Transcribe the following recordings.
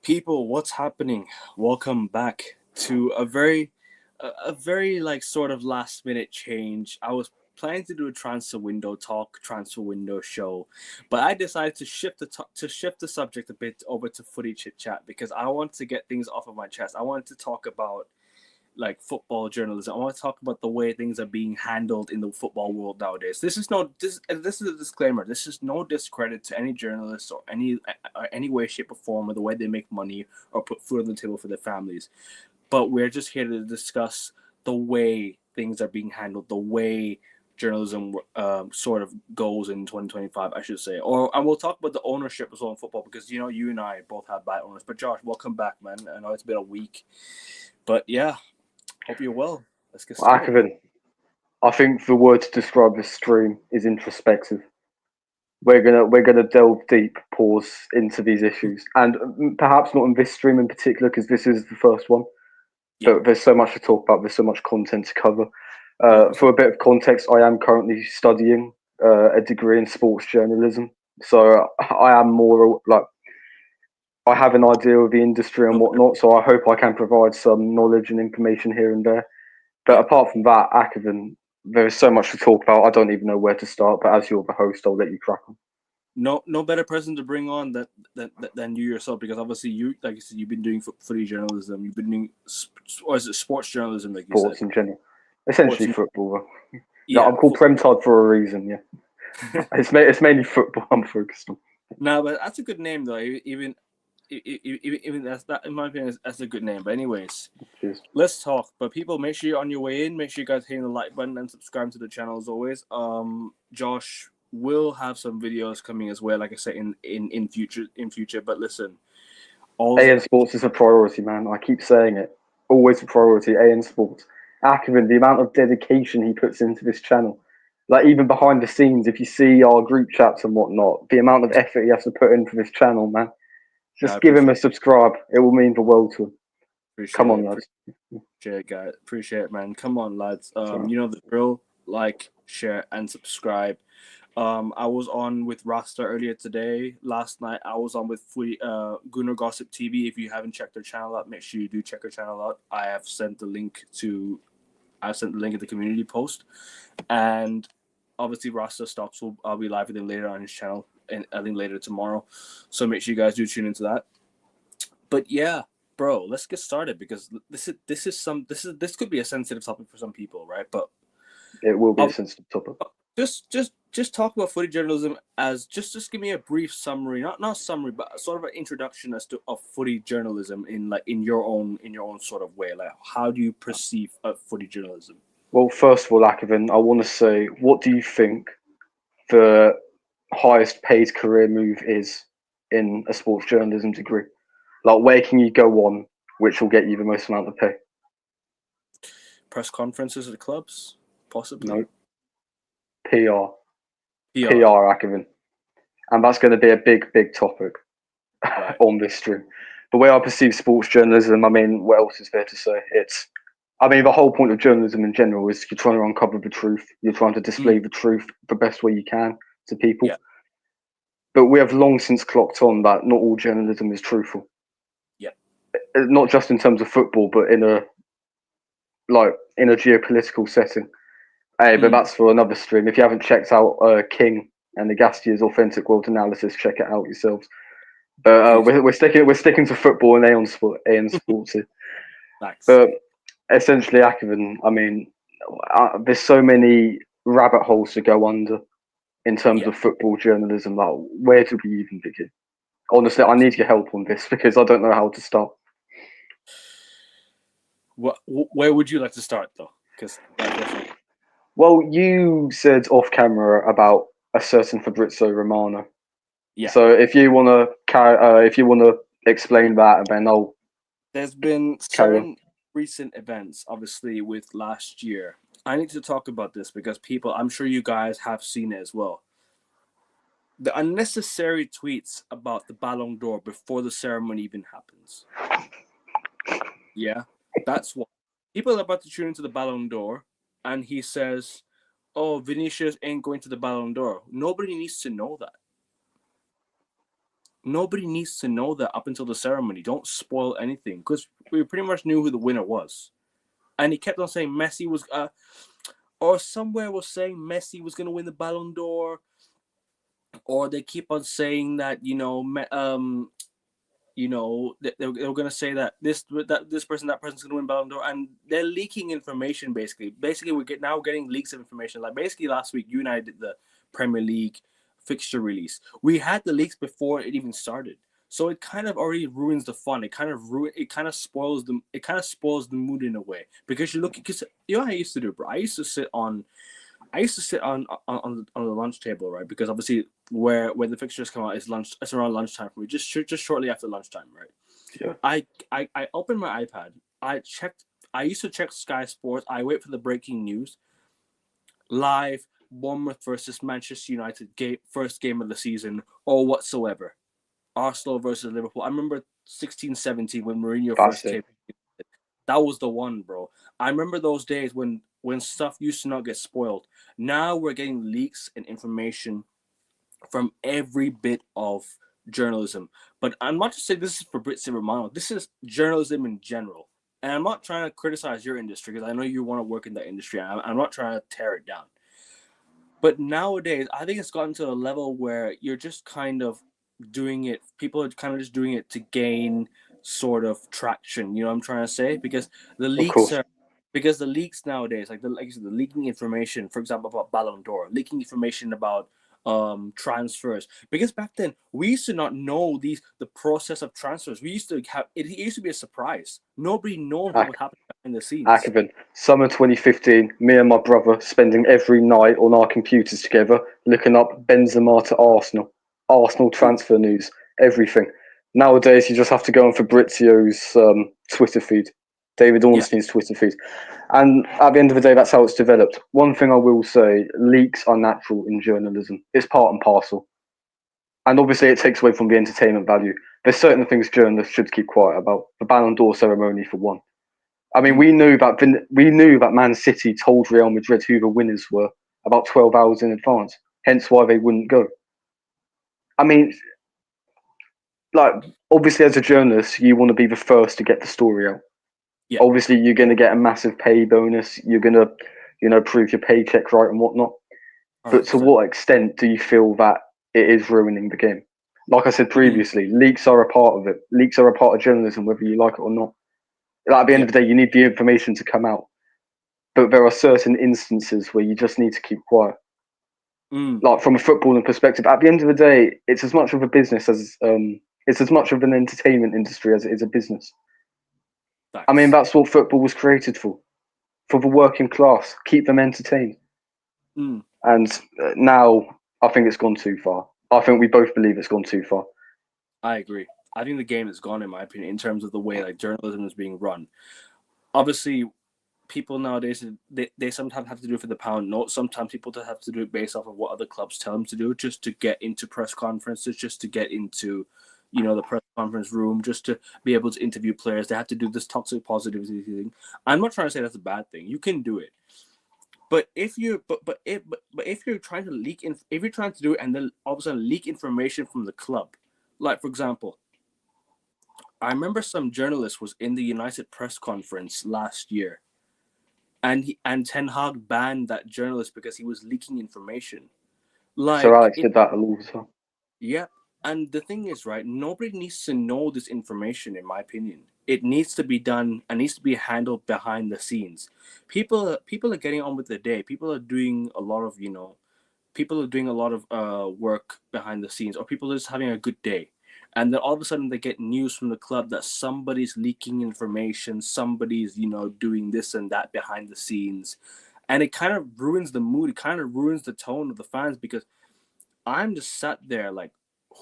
People, what's happening? Welcome back to a very like sort of last minute change. I was planning to do a transfer window talk, transfer window show, but I decided to shift the subject a bit over to footy chit chat because I want to get things off of my chest. I wanted to talk about like football journalism. I want to talk about the way things are being handled in the football world nowadays. This is a disclaimer. This is no discredit to any journalists or any way, shape, or form of the way they make money or put food on the table for their families. But we're just here to discuss the way things are being handled, the way journalism sort of goes in 2025, I should say. And we'll talk about the ownership as well in football because you and I both have bad owners. But Josh, welcome back, man. I know it's been a week, but yeah, hope you're well. Let's get started. Akavin, I think the word to describe this stream is introspective. We're gonna delve deep, pause into these issues, and perhaps not in this stream in particular because this is the first one. Yeah, But there's so much to talk about. There's so much content to cover. For 100%. a bit of context, I am currently studying a degree in sports journalism, so I am more like I have an idea of the industry and No better. whatnot. So I hope I can provide some knowledge and information here and there. But Yeah, apart from that, Akavan, there is so much to talk about. I don't even know where to start. But as you're the host, I'll let you crack on. no better person to bring on than you yourself because obviously you like you said you've been doing footy journalism. You've been doing or is it sports journalism like you said? Sports in general, Sports. essentially football. No, Yeah. I'm called Premtard for a reason. Yeah, it's mainly football I'm focused on. No, but that's a good name though. Even that in my opinion that's a good name. But anyways, Cheers. let's talk. But people, make sure you're on your way in. Make sure you guys hitting the like button and subscribe to the channel as always. Josh will have some videos coming as well. Like I said, in future. But listen, all AN Sports is a priority, man. I keep saying it. Always a priority. AN Sports. Akavan, the amount of dedication he puts into this channel, like even behind the scenes, if you see our group chats and whatnot, the amount of effort he has to put in for this channel, man. I Just give him appreciate a subscribe. It will mean the world to him. Come appreciate on, it. lads. Appreciate it, guys. Appreciate it, man. Come on, lads. So, You know the drill. Like, share, and subscribe. I was on with Rasta earlier today. Last night, I was on with Gunnar Gossip TV. If you haven't checked their channel out, make sure you do check their channel out. I sent the link in the community post, and obviously Rasta stops. I'll be live with him later on his channel, and I think later tomorrow. So make sure you guys do tune into that. But yeah, bro, let's get started because this could be a sensitive topic for some people, right? But it will be a I'll, sensitive topic. just talk about footy journalism as just give me a brief summary, not summary, but sort of an introduction as to of footy journalism in your own sort of way. Like, how do you perceive footy journalism? Well, first of all, Akavan, I want to say, what do you think the highest paid career move is in a sports journalism degree? Like, where can you go on, which will get you the most amount of pay? Press conferences at the clubs, possibly. No, PR, PR, PR, Akavan, and that's going to be a big, big topic right? on this stream. The way I perceive sports journalism, I mean, what else is there to say? I mean, the whole point of journalism in general is you're trying to uncover the truth. You're trying to Mm, display the truth the best way you can to people. yeah, But we have long since clocked on that not all journalism is truthful. yeah. Not just in terms of football, but in a geopolitical setting. Hey, but Mm, that's for another stream. If you haven't checked out King and Nagastia's authentic world analysis, check it out yourselves. But please, we're sticking to football and Aeon Sports here. facts. But essentially, Akavan, I mean, there's so many rabbit holes to go under in terms Yeah, of football journalism. Like, where do we even begin? Honestly, I need your help on this because I don't know how to start. Where would you like to start though? Because like I said, Well, you said off camera about a certain Fabrizio Romano. yeah, So if you wanna explain that, and then I'll there's been carry on. certain recent events, obviously with last year. I need to talk about this because people, I'm sure you guys have seen it as well. The unnecessary tweets about the Ballon d'Or before the ceremony even happens. Yeah, that's what people are about to tune into the Ballon d'Or, and he says, "Oh, Vinicius ain't going to the Ballon d'Or." Nobody needs to know that. Nobody needs to know that up until the ceremony. Don't spoil anything because we pretty much knew who the winner was. And he kept on saying Messi was, or somewhere was saying Messi was going to win the Ballon d'Or, or they keep on saying that they were going to say that this person, that person's going to win Ballon d'Or, and they're leaking information. Basically, we're now getting leaks of information. Like basically last week, you and I did the Premier League fixture release. We had the leaks before it even started. So it kind of already ruins the fun. It kind of spoils the mood in a way because because you know what I used to do, bro. I used to sit on the lunch table, right? Because obviously where the fixtures come out is lunch. It's around lunchtime for me, just shortly after lunchtime, right? Yeah. I opened my iPad. I used to check Sky Sports. I wait for the breaking news. Live Bournemouth versus Manchester United first game of the season or whatsoever. Arsenal versus Liverpool. I remember 16-17 when Mourinho first came. That was the one, bro. I remember those days when stuff used to not get spoiled. Now we're getting leaks and information from every bit of journalism. But I'm not just saying this is for Fabrizio Romano. This is journalism in general. And I'm not trying to criticize your industry because I know you want to work in that industry. I'm not trying to tear it down. But nowadays, I think it's gotten to a level where you're just kind of doing it. People are kind of just doing it to gain sort of traction. You know what I'm trying to say? Because the leaks nowadays, like you said, the leaking information, for example, about Ballon d'Or, leaking information about transfers. Because back then we used to not know the process of transfers. We used to have it used to be a surprise. Nobody knows what would happen behind the scenes. Akavin, summer 2015, me and my brother spending every night on our computers together, looking up Benzema to Arsenal transfer news, everything. Nowadays, you just have to go on Fabrizio's Twitter feed, David Ornstein's Twitter feed. And at the end of the day, that's how it's developed. One thing I will say, leaks are natural in journalism. It's part and parcel. And obviously, it takes away from the entertainment value. There's certain things journalists should keep quiet about. The Ballon d'Or ceremony, for one. I mean, we knew that Man City told Real Madrid who the winners were about 12 hours in advance. Hence why they wouldn't go. I mean, like obviously as a journalist, you want to be the first to get the story out. Yeah. Obviously, you're going to get a massive pay bonus. You're going to, prove your paycheck right and whatnot. 100%. But to what extent do you feel that it is ruining the game? Like I said previously, leaks are a part of it. Leaks are a part of journalism, whether you like it or not. Like, at the end of the day, you need the information to come out. But there are certain instances where you just need to keep quiet. Like from a footballing perspective, at the end of the day, it's as much of a business as it's as much of an entertainment industry as it is a business. Thanks. I mean, that's what football was created for the working class, keep them entertained. And now I think it's gone too far. I think we both believe it's gone too far. I agree. I think the game has gone, in my opinion, in terms of the way like journalism is being run. Obviously, people nowadays they sometimes have to do it for the pound note. Sometimes people just have to do it based off of what other clubs tell them to do, just to get into press conferences, just to get into, the press conference room, just to be able to interview players. They have to do this toxic positivity thing. I'm not trying to say that's a bad thing. You can do it. But if you're trying to if you're trying to do it and then all of a sudden leak information from the club, like for example, I remember some journalist was in the United press conference last year, and Ten Hag banned that journalist because he was leaking information. Like Sir Alex did that also. Yeah, and the thing is, right? Nobody needs to know this information, in my opinion. It needs to be done and needs to be handled behind the scenes. People are getting on with their day. People are doing a lot of work behind the scenes, or people are just having a good day. And then all of a sudden they get news from the club that somebody's leaking information, somebody's, doing this and that behind the scenes. And it kind of ruins the mood. It kind of ruins the tone of the fans because I'm just sat there like,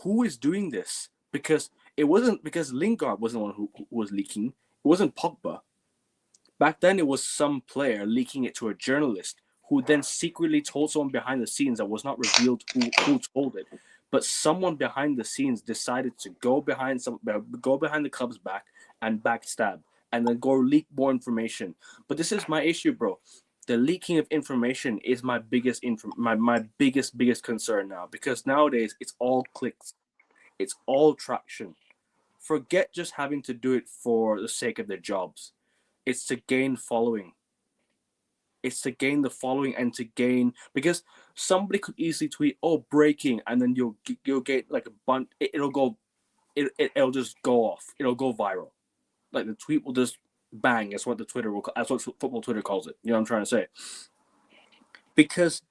who is doing this? Because Lingard wasn't the one who was leaking. It wasn't Pogba. Back then, it was some player leaking it to a journalist who then secretly told someone behind the scenes that was not revealed who told it. But someone behind the scenes decided to go behind the club's back and backstab and then go leak more information. But this is my issue, bro. The leaking of information is my biggest biggest concern now, because nowadays it's all clicks. It's all traction. Forget just having to do it for the sake of their jobs. It's to gain following. It's to gain the following and to gain, because somebody could easily tweet, "Oh, breaking," and then you'll get like a bunch. It'll just go off. It'll go viral. Like the tweet will just bang. That's what the Twitter will. That's what football Twitter calls it. You know what I'm trying to say? Because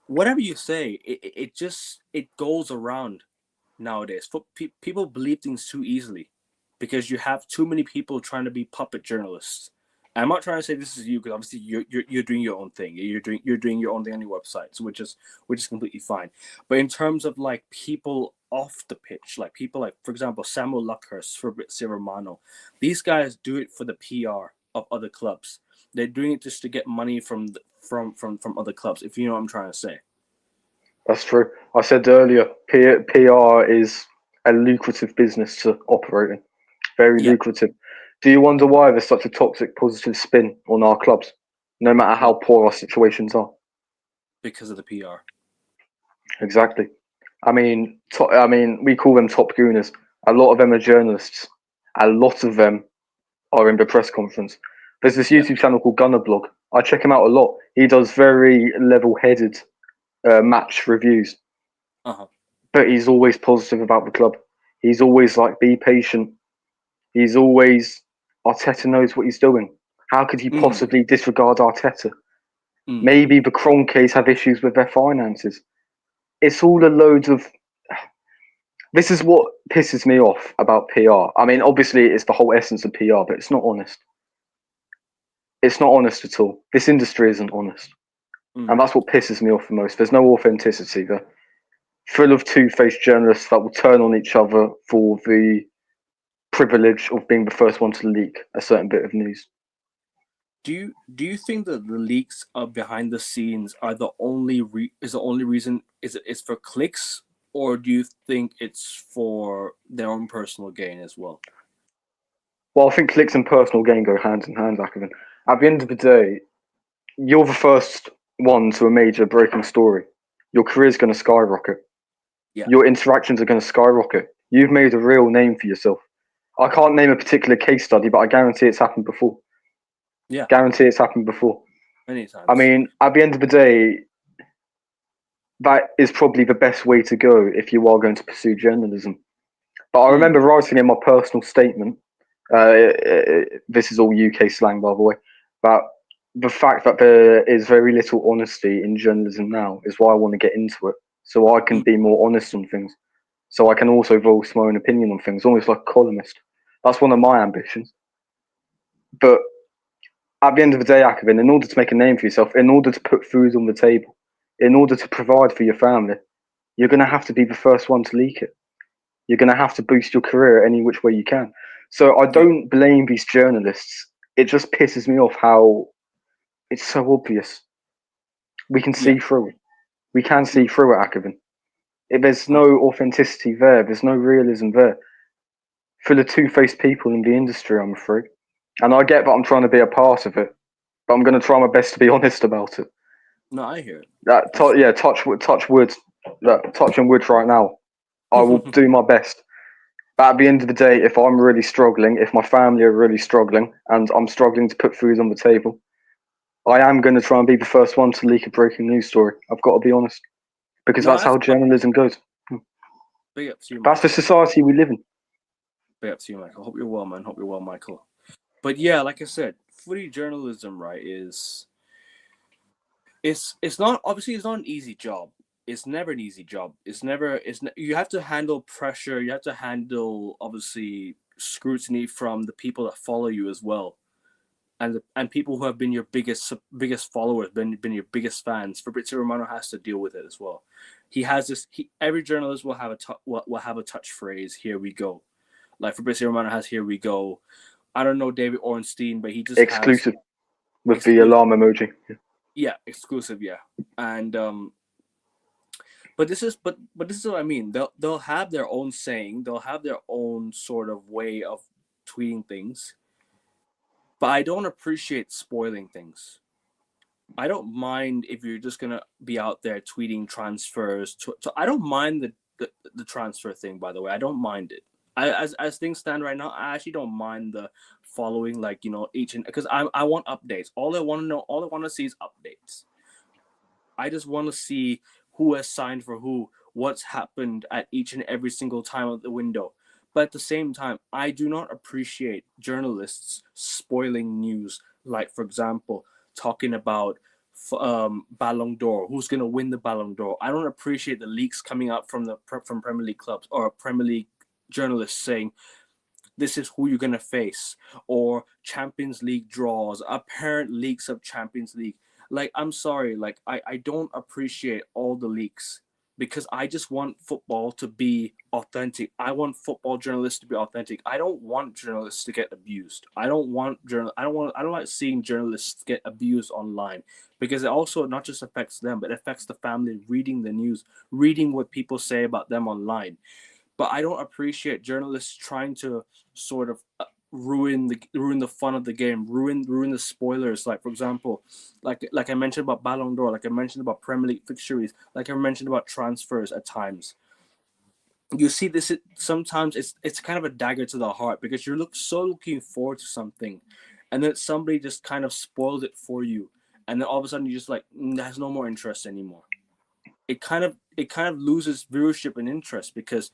whatever you say, it goes around nowadays. People believe things too easily because you have too many people trying to be puppet journalists. I'm not trying to say this is you, because obviously you're doing your own thing. You're doing your own thing on your website, so which is completely fine. But in terms of like people off the pitch, like people like, for example, Samuel Luckhurst, Fabrizio Romano, these guys do it for the PR of other clubs. They're doing it just to get money from other clubs. If you know what I'm trying to say. That's true. I said earlier, PR is a lucrative business to operate in. Very Yeah. lucrative. Do you wonder why there's such a toxic positive spin on our clubs, no matter how poor our situations are? Because of the PR. Exactly. I mean, we call them top gooners. A lot of them are journalists. A lot of them are in the press conference. There's this Yeah. YouTube channel called Gunner Blog. I check him out a lot. He does very level-headed match reviews, but he's always positive about the club. He's always like, be patient. He's always, Arteta knows what he's doing. How could he possibly disregard Arteta? Maybe the Kroenkes have issues with their finances. It's all a load of. This is what pisses me off about PR. I mean, obviously, it's the whole essence of PR, but it's not honest. It's not honest at all. This industry isn't honest. And that's what pisses me off the most. There's no authenticity there. Full of two-faced journalists that will turn on each other for the privilege of being the first one to leak a certain bit of news. Do you think that the leaks are behind the scenes are the only reason? Is it's for clicks, or do you think it's for their own personal gain as well? Well, I think clicks and personal gain go hand in hand, Akerman. At the end of the day, you're the first one to a major breaking story. Your career's going to skyrocket. Yeah. Your interactions are going to skyrocket. You've made a real name for yourself. I can't name a particular case study, but I guarantee it's happened before. Yeah. Guarantee it's happened before. Many times. I mean, at the end of the day, that is probably the best way to go if you are going to pursue journalism. But I remember writing in my personal statement, this is all UK slang, by the way, but the fact that there is very little honesty in journalism now is why I want to get into it, so I can be more honest on things, so I can also voice my own opinion on things, almost like a columnist. That's one of my ambitions. But at the end of the day, Akerman, in order to make a name for yourself, in order to put food on the table, in order to provide for your family, you're going to have to be the first one to leak it. You're going to have to boost your career any which way you can. So I don't blame these journalists. It just pisses me off how it's so obvious. We can see through it. We can see through it, Akerman. There's no authenticity there. There's no realism there. Full of two-faced people in the industry, I'm afraid. And I get that I'm trying to be a part of it, but I'm going to try my best to be honest about it. No, I hear it. Touch wood. Touching wood right now. I will do my best. But at the end of the day, if I'm really struggling, if my family are really struggling, and I'm struggling to put food on the table, I am going to try and be the first one to leak a breaking news story. I've got to be honest. Because that's how journalism goes. Big up to you, that's the society we live in. Big up to you, Michael. Hope you're well, man. Hope you're well, Michael. But yeah, like I said, footy journalism, right, it's not, obviously it's not an easy job. It's never an easy job. You have to handle pressure. You have to handle, obviously, scrutiny from the people that follow you as well, and people who have been your biggest followers, been your biggest fans. Fabrizio Romano has to deal with it as well. He has this. Every journalist will have a touch phrase. Here we go, like Fabrizio Romano has. Here we go. I don't know David Ornstein, but he just exclusive with the alarm emoji. Yeah, exclusive. Yeah, and But this is what I mean. They'll have their own saying. They'll have their own sort of way of tweeting things. But I don't appreciate spoiling things. I don't mind if you're just gonna be out there tweeting transfers. So I don't mind the transfer thing. By the way, I don't mind it. As things stand right now, I actually don't mind the following, like, each and because I want updates. All I want to know, all I want to see is updates. I just want to see who has signed for who, what's happened at each and every single time of the window. But at the same time, I do not appreciate journalists spoiling news. Like, for example, talking about Ballon d'Or, who's going to win the Ballon d'Or. I don't appreciate the leaks coming out from Premier League clubs or Premier League journalists saying this is who you're going to face, or Champions League draws, apparent leaks of Champions League. Like, I'm sorry, like, I don't appreciate all the leaks because I just want football to be authentic. I want football journalists to be authentic. I don't want journalists to get abused. I don't like seeing journalists get abused online, because it also not just affects them, but it affects the family reading the news, reading what people say about them online. But I don't appreciate journalists trying to sort of ruin the fun of the game, ruin the spoilers. Like, for example, like I mentioned about Ballon d'Or, like I mentioned about Premier League fixtures, like I mentioned about transfers at times. You see this sometimes it's kind of a dagger to the heart, because you're looking forward to something, and then somebody just kind of spoiled it for you, and then all of a sudden you're just like, there's no more interest anymore. It kind of loses viewership and interest, because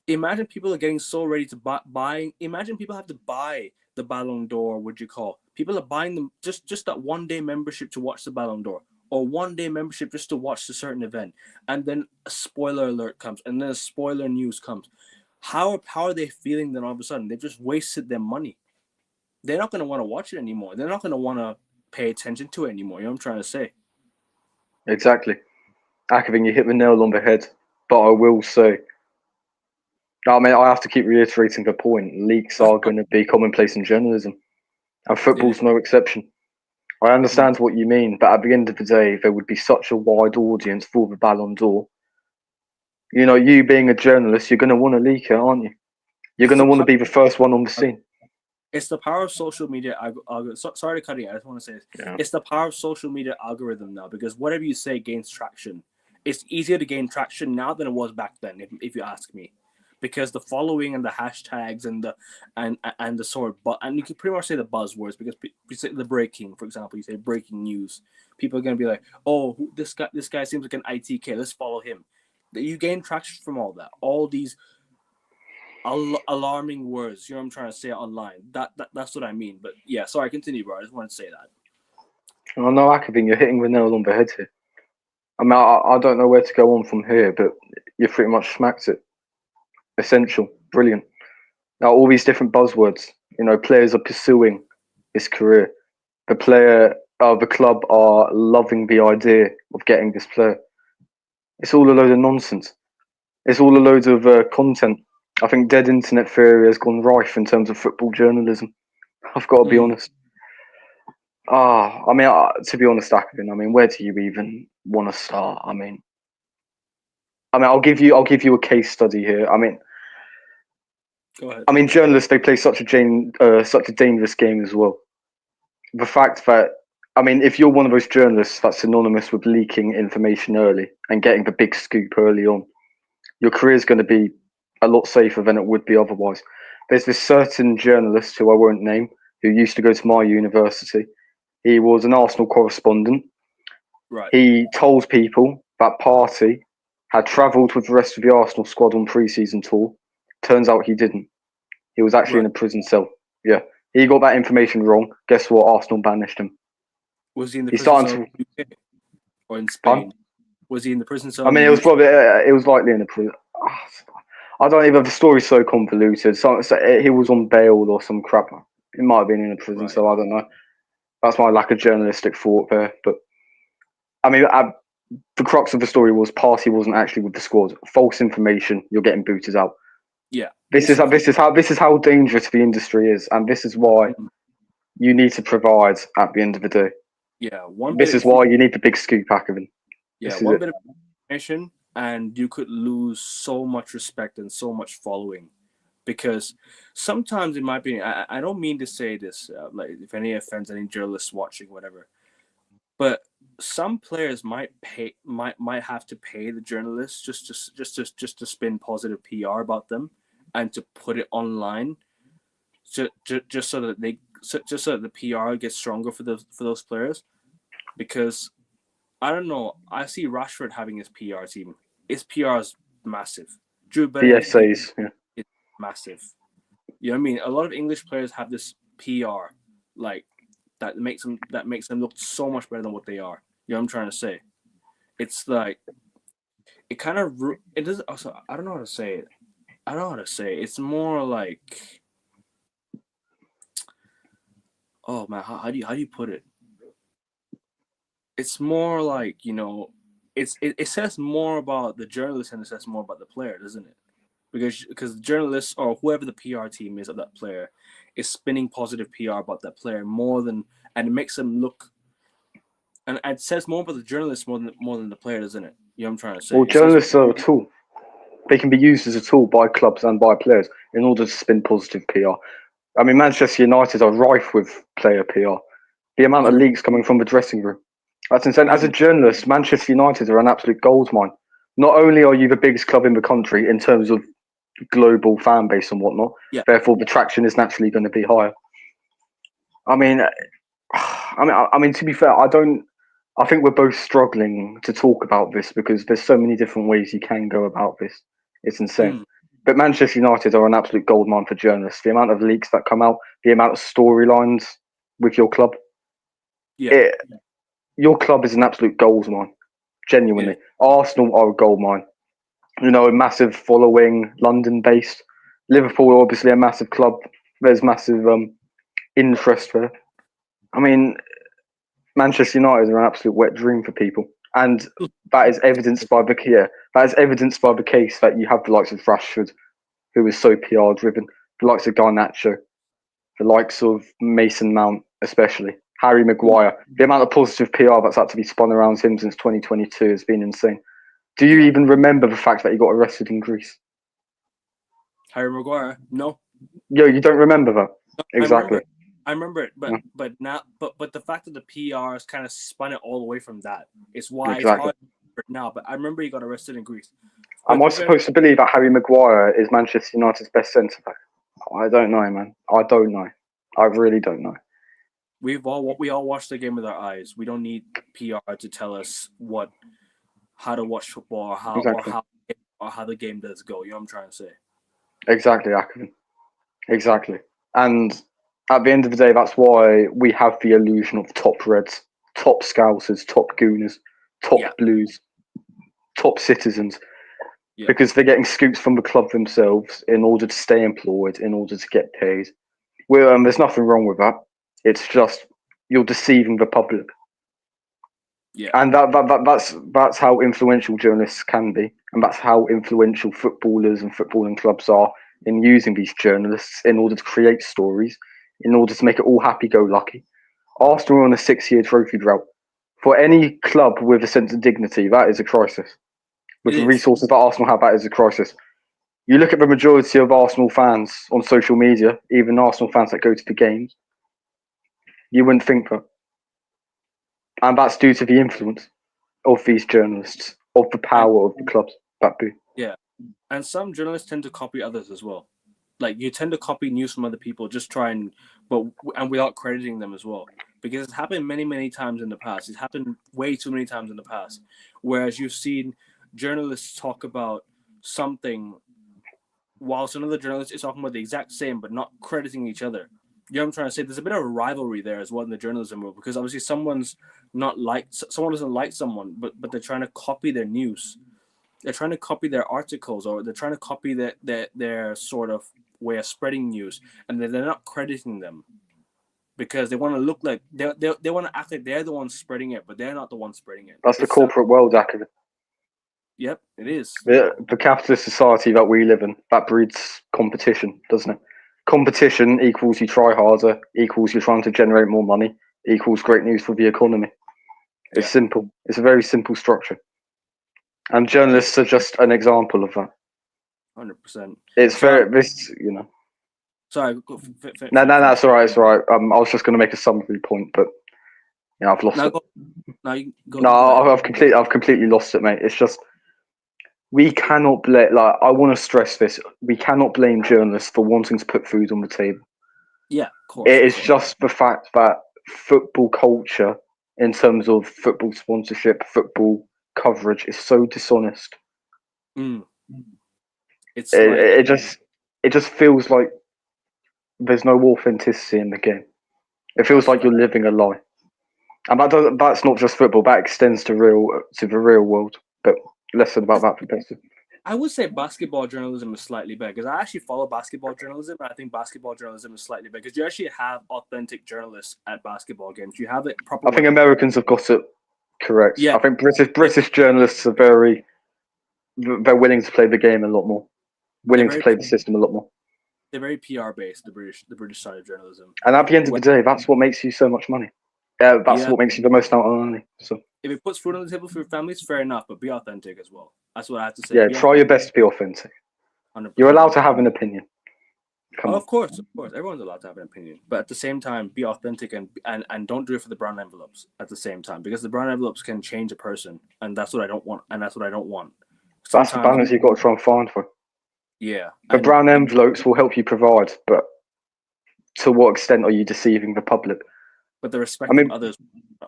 imagine people are getting so ready to buy. Imagine people have to buy the Ballon d'Or. What you call? People are buying them just that 1 day membership to watch the Ballon d'Or, or 1 day membership just to watch a certain event, and then a spoiler alert comes, and then a spoiler news comes. How are they feeling then all of a sudden? They've just wasted their money. They're not going to want to watch it anymore. They're not going to want to pay attention to it anymore. You know what I'm trying to say? Exactly. Akavin, you hit the nail on the head. But I will say, I mean, I have to keep reiterating the point. Leaks are going to be commonplace in journalism, and football's no exception. I understand what you mean, but at the end of the day, there would be such a wide audience for the Ballon d'Or. You know, you being a journalist, you're going to want to leak it, aren't you? You're going to want to be the first one on the scene. It's the power of social media. Sorry to cut you. I just want to say this. Yeah. It's the power of social media algorithm now, because whatever you say gains traction. It's easier to gain traction now than it was back then, if you ask me, because the following and the hashtags and the sort of, but and you can pretty much say the buzzwords, because you say the breaking, for example, you say breaking news. People are gonna be like, oh, this guy seems like an ITK. Let's follow him. You gain traction from all that. All these alarming words, you know what I'm trying to say online. That's what I mean. But yeah, sorry, continue, bro. I just want to say that. I know, Akavin, you're hitting the nail on the head here. I mean, I don't know where to go on from here, but you pretty much smacked it. Essential, brilliant. Now, all these different buzzwords, you know, players are pursuing this career. The club are loving the idea of getting this player. It's all a load of nonsense. It's all a load of content. I think dead internet theory has gone rife in terms of football journalism. I've got to be honest. I mean, to be honest, Akavin, I mean, where do you even want to start? I mean, I'll give you a case study here. Go ahead. I mean, journalists, they play such a dangerous game as well. The fact that, I mean, if you're one of those journalists that's synonymous with leaking information early and getting the big scoop early on, your career is going to be a lot safer than it would be otherwise. There's this certain journalist who I won't name, who used to go to my university. He was an Arsenal correspondent. Right. He told people that Partey had travelled with the rest of the Arsenal squad on pre-season tour. Turns out he didn't. He was actually in a prison cell. Yeah. He got that information wrong. Guess what? Arsenal banished him. Was he in the prison cell in the UK or in Spain? Was he in the prison cell? I mean, it was likely in a prison. I don't even. The story's so convoluted. So he was on bail or some crap. It might have been in a prison, so I don't know. That's my lack of journalistic thought there. But I mean, the crux of the story was Partey wasn't actually with the squad. False information. You're getting booted out. Yeah. This is how dangerous the industry is, and this is why you need to provide at the end of the day. Yeah. This is why you need the big scoop, Akavin. Yeah. One bit of information, and you could lose so much respect and so much following, because sometimes, in my opinion, I don't mean to say this, like if any offense, any journalists watching, whatever, but some players might have to pay the journalists just to spin positive PR about them and to put it online, just so that the PR gets stronger for those players. Because I don't know, I see Rashford having his PR team. His PR is massive. Drew Bellingham's PR BSAs, yeah. is massive. You know what I mean? A lot of English players have this PR like that makes them look so much better than what they are. You know what I'm trying to say? It's like it kind of it doesn't. Also, I don't know how to say it. I don't know how to say it. It's more like, oh man, how do you put it? It's more like, it says more about the journalist and it says more about the player, doesn't it? Because the journalists or whoever the PR team is of that player is spinning positive PR about that player and it makes them look, and it says more about the journalist more than the player, doesn't it? You know what I'm trying to say? Well, journalists are a tool. They can be used as a tool by clubs and by players in order to spin positive PR. I mean, Manchester United are rife with player PR. The amount of leaks coming from the dressing room. That's insane. As a journalist, Manchester United are an absolute goldmine. Not only are you the biggest club in the country in terms of global fan base and whatnot, therefore the traction is naturally going to be higher. I mean, to be fair, I think we're both struggling to talk about this because there's so many different ways you can go about this. It's insane. But Manchester United are an absolute goldmine for journalists. The amount of leaks that come out, the amount of storylines with your club. Your club is an absolute goldmine. Genuinely. Arsenal are a goldmine. A massive following, London-based. Liverpool are obviously a massive club. There's massive interest there. I mean, Manchester United are an absolute wet dream for people, and that is evidenced by the case that you have the likes of Rashford, who is so PR driven, the likes of Garnacho, the likes of Mason Mount, especially Harry Maguire. The amount of positive PR that's had to be spun around him since 2022 has been insane. Do you even remember the fact that he got arrested in Greece? Harry Maguire? No. Yo, you don't remember that? Exactly. I remember it, but the fact that the PR has kind of spun it all away from that is why it's hard now. But I remember he got arrested in Greece. Am I supposed to believe that Harry Maguire is Manchester United's best centre back? I don't know, man. I don't know. I really don't know. We all watch the game with our eyes. We don't need PR to tell us how to watch football or how the game does go. You know what I'm trying to say? Exactly, Akvin. Exactly. And at the end of the day, that's why we have the illusion of top Reds, top Scousers, top Gooners, top Blues, top Citizens. Yeah. Because they're getting scoops from the club themselves in order to stay employed, in order to get paid. There's nothing wrong with that. It's just you're deceiving the public. Yeah. And that's how influential journalists can be. And that's how influential footballers and footballing clubs are in using these journalists in order to create stories, in order to make it all happy-go-lucky. Arsenal are on a 6-year trophy drought. For any club with a sense of dignity, that is a crisis. With the resources that Arsenal have, that is a crisis. You look at the majority of Arsenal fans on social media, even Arsenal fans that go to the games, you wouldn't think that. And that's due to the influence of these journalists, of the power of the clubs that do. Yeah. And some journalists tend to copy others as well. Like, you tend to copy news from other people, and without crediting them as well. Because it's happened many, many times in the past. It's happened way too many times in the past. Whereas you've seen journalists talk about something whilst another journalist is talking about the exact same, but not crediting each other. You know what I'm trying to say? There's a bit of a rivalry there as well in the journalism world, because obviously someone doesn't like someone, but they're trying to copy their news. They're trying to copy their articles, or they're trying to copy their sort of way of spreading news, and they're not crediting them because they want to look like they want to act like they're the ones spreading it, but they're not the ones spreading it. That's the corporate world, Akvin. Yep, it is. The capitalist society that we live in, that breeds competition, doesn't it? Competition equals you try harder, equals you're trying to generate more money, equals great news for the economy. It's simple. It's a very simple structure. And journalists are just an example of that. 100%. It's very, Sorry. No, it's all right. It's all right. I was just going to make a summary point, but Yeah, I've lost Now it. go. Now you go. No, Go ahead. I've completely lost it, mate. It's just we cannot blame. Like, I want to stress this: we cannot blame journalists for wanting to put food on the table. Yeah, of course. It Of is course. just the fact that football culture, in terms of football sponsorship, football coverage, is so dishonest. Mm. It's It, like it just feels like there's no authenticity in the game. It feels that's like you're living a lie, and that's not just football. That extends to the real world. But less said about that for better. I would say basketball journalism is slightly better because I actually follow basketball journalism, and I think basketball journalism is slightly better because you actually have authentic journalists at basketball games. You have it proper. I think Americans have got it correct. Yeah. I think British journalists are they're willing to play the game a lot more, willing to play the system a lot more. They're very PR based. The British side of journalism. And at the end of the day, that's what makes you so much money. That's Yeah. what makes you the most out of money. So If it puts food on the table for your families, fair enough, but be authentic as well. That's what I have to say. yeah, Be try your best to be authentic. 100%. You're allowed to have an opinion. Come on. Of course, everyone's allowed to have an opinion, but at the same time, be authentic and don't do it for the brown envelopes. At the same time, because the brown envelopes can change a person, and that's what I don't want. And that's what I don't want. That's the balance you've got to try and find for. Yeah, The brown envelopes will help you provide, but to what extent are you deceiving the public? But the respect of others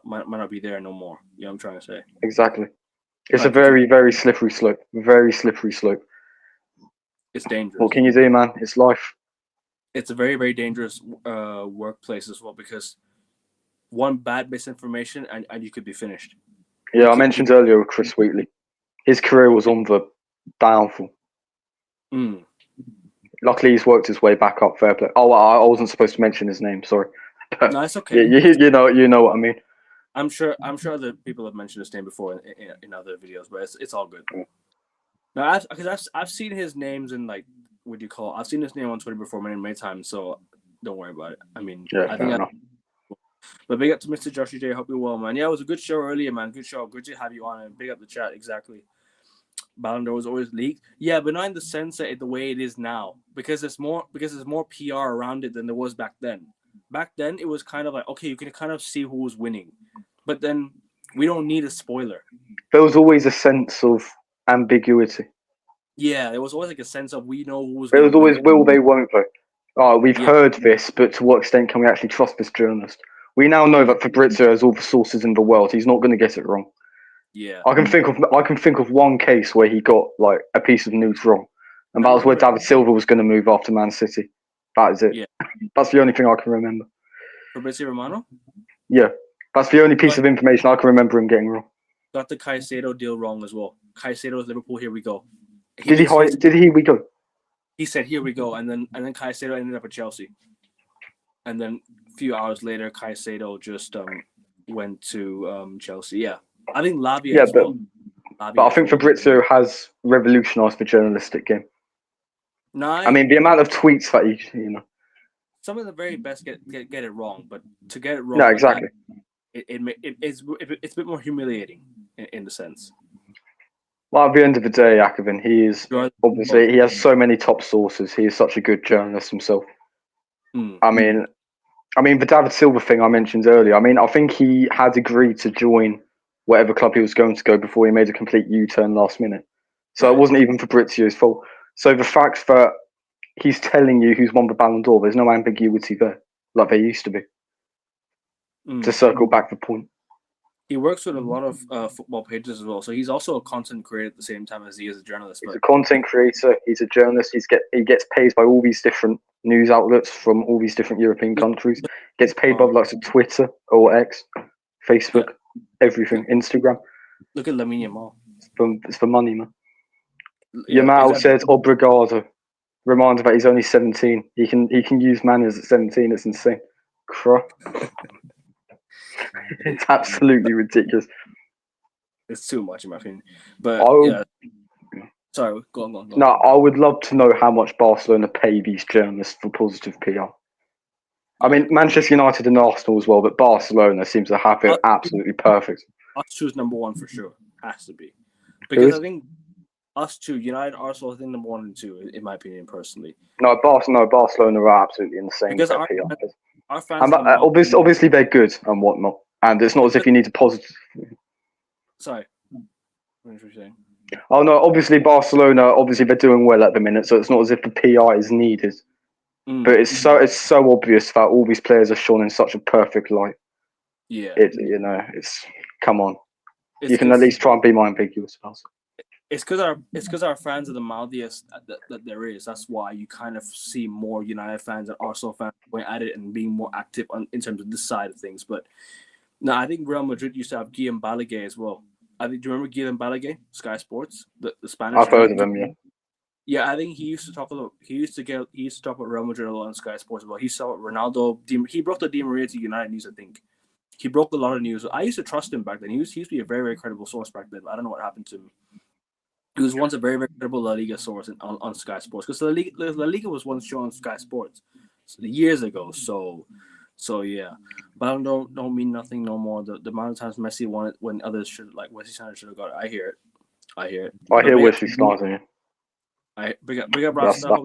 might not be there no more. You know what I'm trying to say? Exactly. It's a very, very slippery slope. Very slippery slope. It's dangerous. What can you do, man? It's life. It's a very, very dangerous workplace as well because one bad misinformation and you could be finished. Yeah, I mentioned earlier with Chris Wheatley. His career was on the downfall. Mm. Luckily, he's worked his way back up. Fair play. Oh, I wasn't supposed to mention his name. Sorry. No, it's okay. You know what I mean. I'm sure other people have mentioned his name before in other videos, but it's all good. Now, because I've seen his names in like what do you call it? I've seen his name on Twitter before many times, so don't worry about it. I mean, Yeah, I think. But big up to Mr. Joshy J. Hope you're well, man. Yeah, it was a good show earlier, man. Good show. Good to have you on, and big up the chat. Exactly. Ballon d'Or was always leaked. Yeah, but not in the sense that the way it is now, because there's more PR around it than there was back then. Back then, it was kind of like, okay, you can kind of see who was winning, but then we don't need a spoiler. There was always a sense of ambiguity. Yeah, there was always like a sense of we know who was. There was always will they, won't they? Oh, we've heard this, but to what extent can we actually trust this journalist? We now know that Fabrizio has all the sources in the world. He's not going to get it wrong. Yeah, I can think of one case where he got like a piece of news wrong, and that was where David Silva was going to move after Man City. That is it. Yeah. That's the only thing I can remember. Fabrizio Romano? Yeah, that's the only piece of information I can remember him getting wrong. Got the Caicedo deal wrong as well. Caicedo's Liverpool. Here we go. Did we go? He said, "Here we go," and then Caicedo ended up at Chelsea. And then a few hours later, Caicedo just went to Chelsea. Yeah, I think Lavia as well. But I think Fabrizio has revolutionised the journalistic game. No, I mean, the amount of tweets that you know. Some of the very best get it wrong, but to get it wrong, no, exactly. It's a bit more humiliating in the sense. Well, at the end of the day, Akoven, he has so many top sources. He is such a good journalist himself. Mm. I mean, the David Silva thing I mentioned earlier. I mean, I think he had agreed to join whatever club he was going to go before he made a complete U-turn last minute. So It wasn't even Fabrizio's fault. So the fact that he's telling you who's won the Ballon d'Or, there's no ambiguity there, like there used to be. To circle back the point. He works with a lot of football pages as well, so he's also a content creator at the same time as he is a journalist. He's a content creator. He's a journalist. He gets paid by all these different news outlets from all these different European countries. Gets paid by the likes of Twitter or X, Facebook, everything, Instagram. Look at Lamine Yamal. It's for money, man. Yamal said "Obrigado." Reminder that he's only 17. He can use manners at 17. It's insane. It's absolutely ridiculous. It's too much in my opinion. But sorry, go on. No, I would love to know how much Barcelona pay these journalists for positive PR. I mean, Manchester United and Arsenal as well, but Barcelona seems to have it absolutely perfect. Us two is number one for sure. Has to be. Because I think us two, United, Arsenal, I think number 1 and 2, in my opinion, personally. No, Barcelona are absolutely insane. Because our fans, obviously they're good and whatnot, And it's not as if you need a positive. Sorry. What were you saying? Oh no, obviously Barcelona, obviously they're doing well at the minute, so it's not as if the PR is needed. But it's so obvious that all these players are shown in such a perfect light. Yeah. It's come on. You can It's at least try and be more ambiguous about it. It's because our fans are the mouthiest that there is. That's why you kind of see more United fans and Arsenal fans going at it and being more active in terms of this side of things. But no, I think Real Madrid used to have Guillem Balaguer as well. Do you remember Guillem Balaguer, Sky Sports, the Spanish? I've heard of him, yeah. Yeah, I think he used to talk a lot. He used to talk about Real Madrid a lot on Sky Sports as well. He saw Ronaldo. He brought the Di Maria to United news, I think. He broke a lot of news. I used to trust him back then. He used to be a very, very credible source back then. But I don't know what happened to him. He was once a very, very credible La Liga source on Sky Sports, because La Liga was once shown on Sky Sports years ago. So yeah, but I don't mean nothing no more. The amount of times Messi won it when others Wesley Sneijder should have got it. I hear it. I hear Wesley Sneijder. Big up Rasta.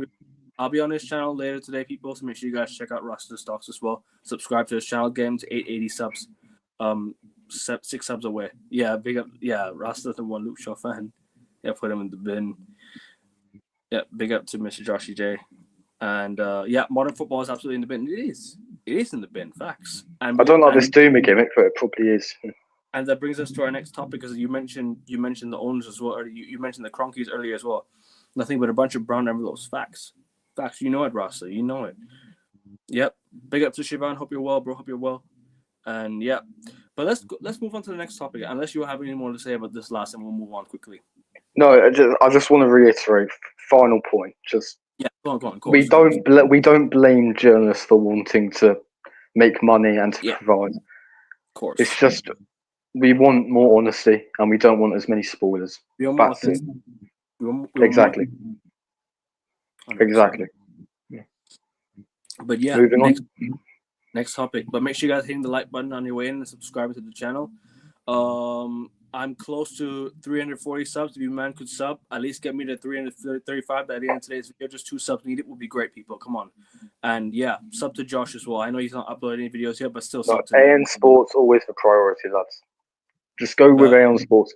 I'll be on his channel later today, people. So make sure you guys check out Rasta's Stocks as well. Subscribe to his channel. Get him to 880 subs. 6 subs away. Yeah, big up. Yeah, Rasta's the one Luke Shaw fan. Yeah, put him in the bin. Yeah, big up to Mr. Joshy J. And yeah, modern football is absolutely in the bin. It is in the bin. Facts. And I don't like this Doomer gimmick, but it probably is. And that brings us to our next topic, because you mentioned the owners as well, or you mentioned the Cronkies earlier as well. Nothing but a bunch of brown envelopes. Facts. You know it, Rasta. You know it. Yep. Big up to Shivan. Hope you're well, bro. Hope you're well. And yeah, but let's move on to the next topic. Unless you have any more to say about this last, and we'll move on quickly. No, I just want to reiterate. Final point. Just go on. We don't blame journalists for wanting to make money and to provide. Of course. It's just we want more honesty, and we don't want as many spoilers. That's it. Exactly. Exactly. But yeah, moving on. Next topic. But make sure you guys hitting the like button on your way in and subscribing to the channel. I'm close to 340 subs. If you man could sub, at least get me to 335 by the end of today's video. Just 2 subs needed would be great, people. Come on. And yeah, sub to Josh as well. I know he's not uploading any videos yet, but still sub to AN Sports always the priority, lads. Just go with AN Sports.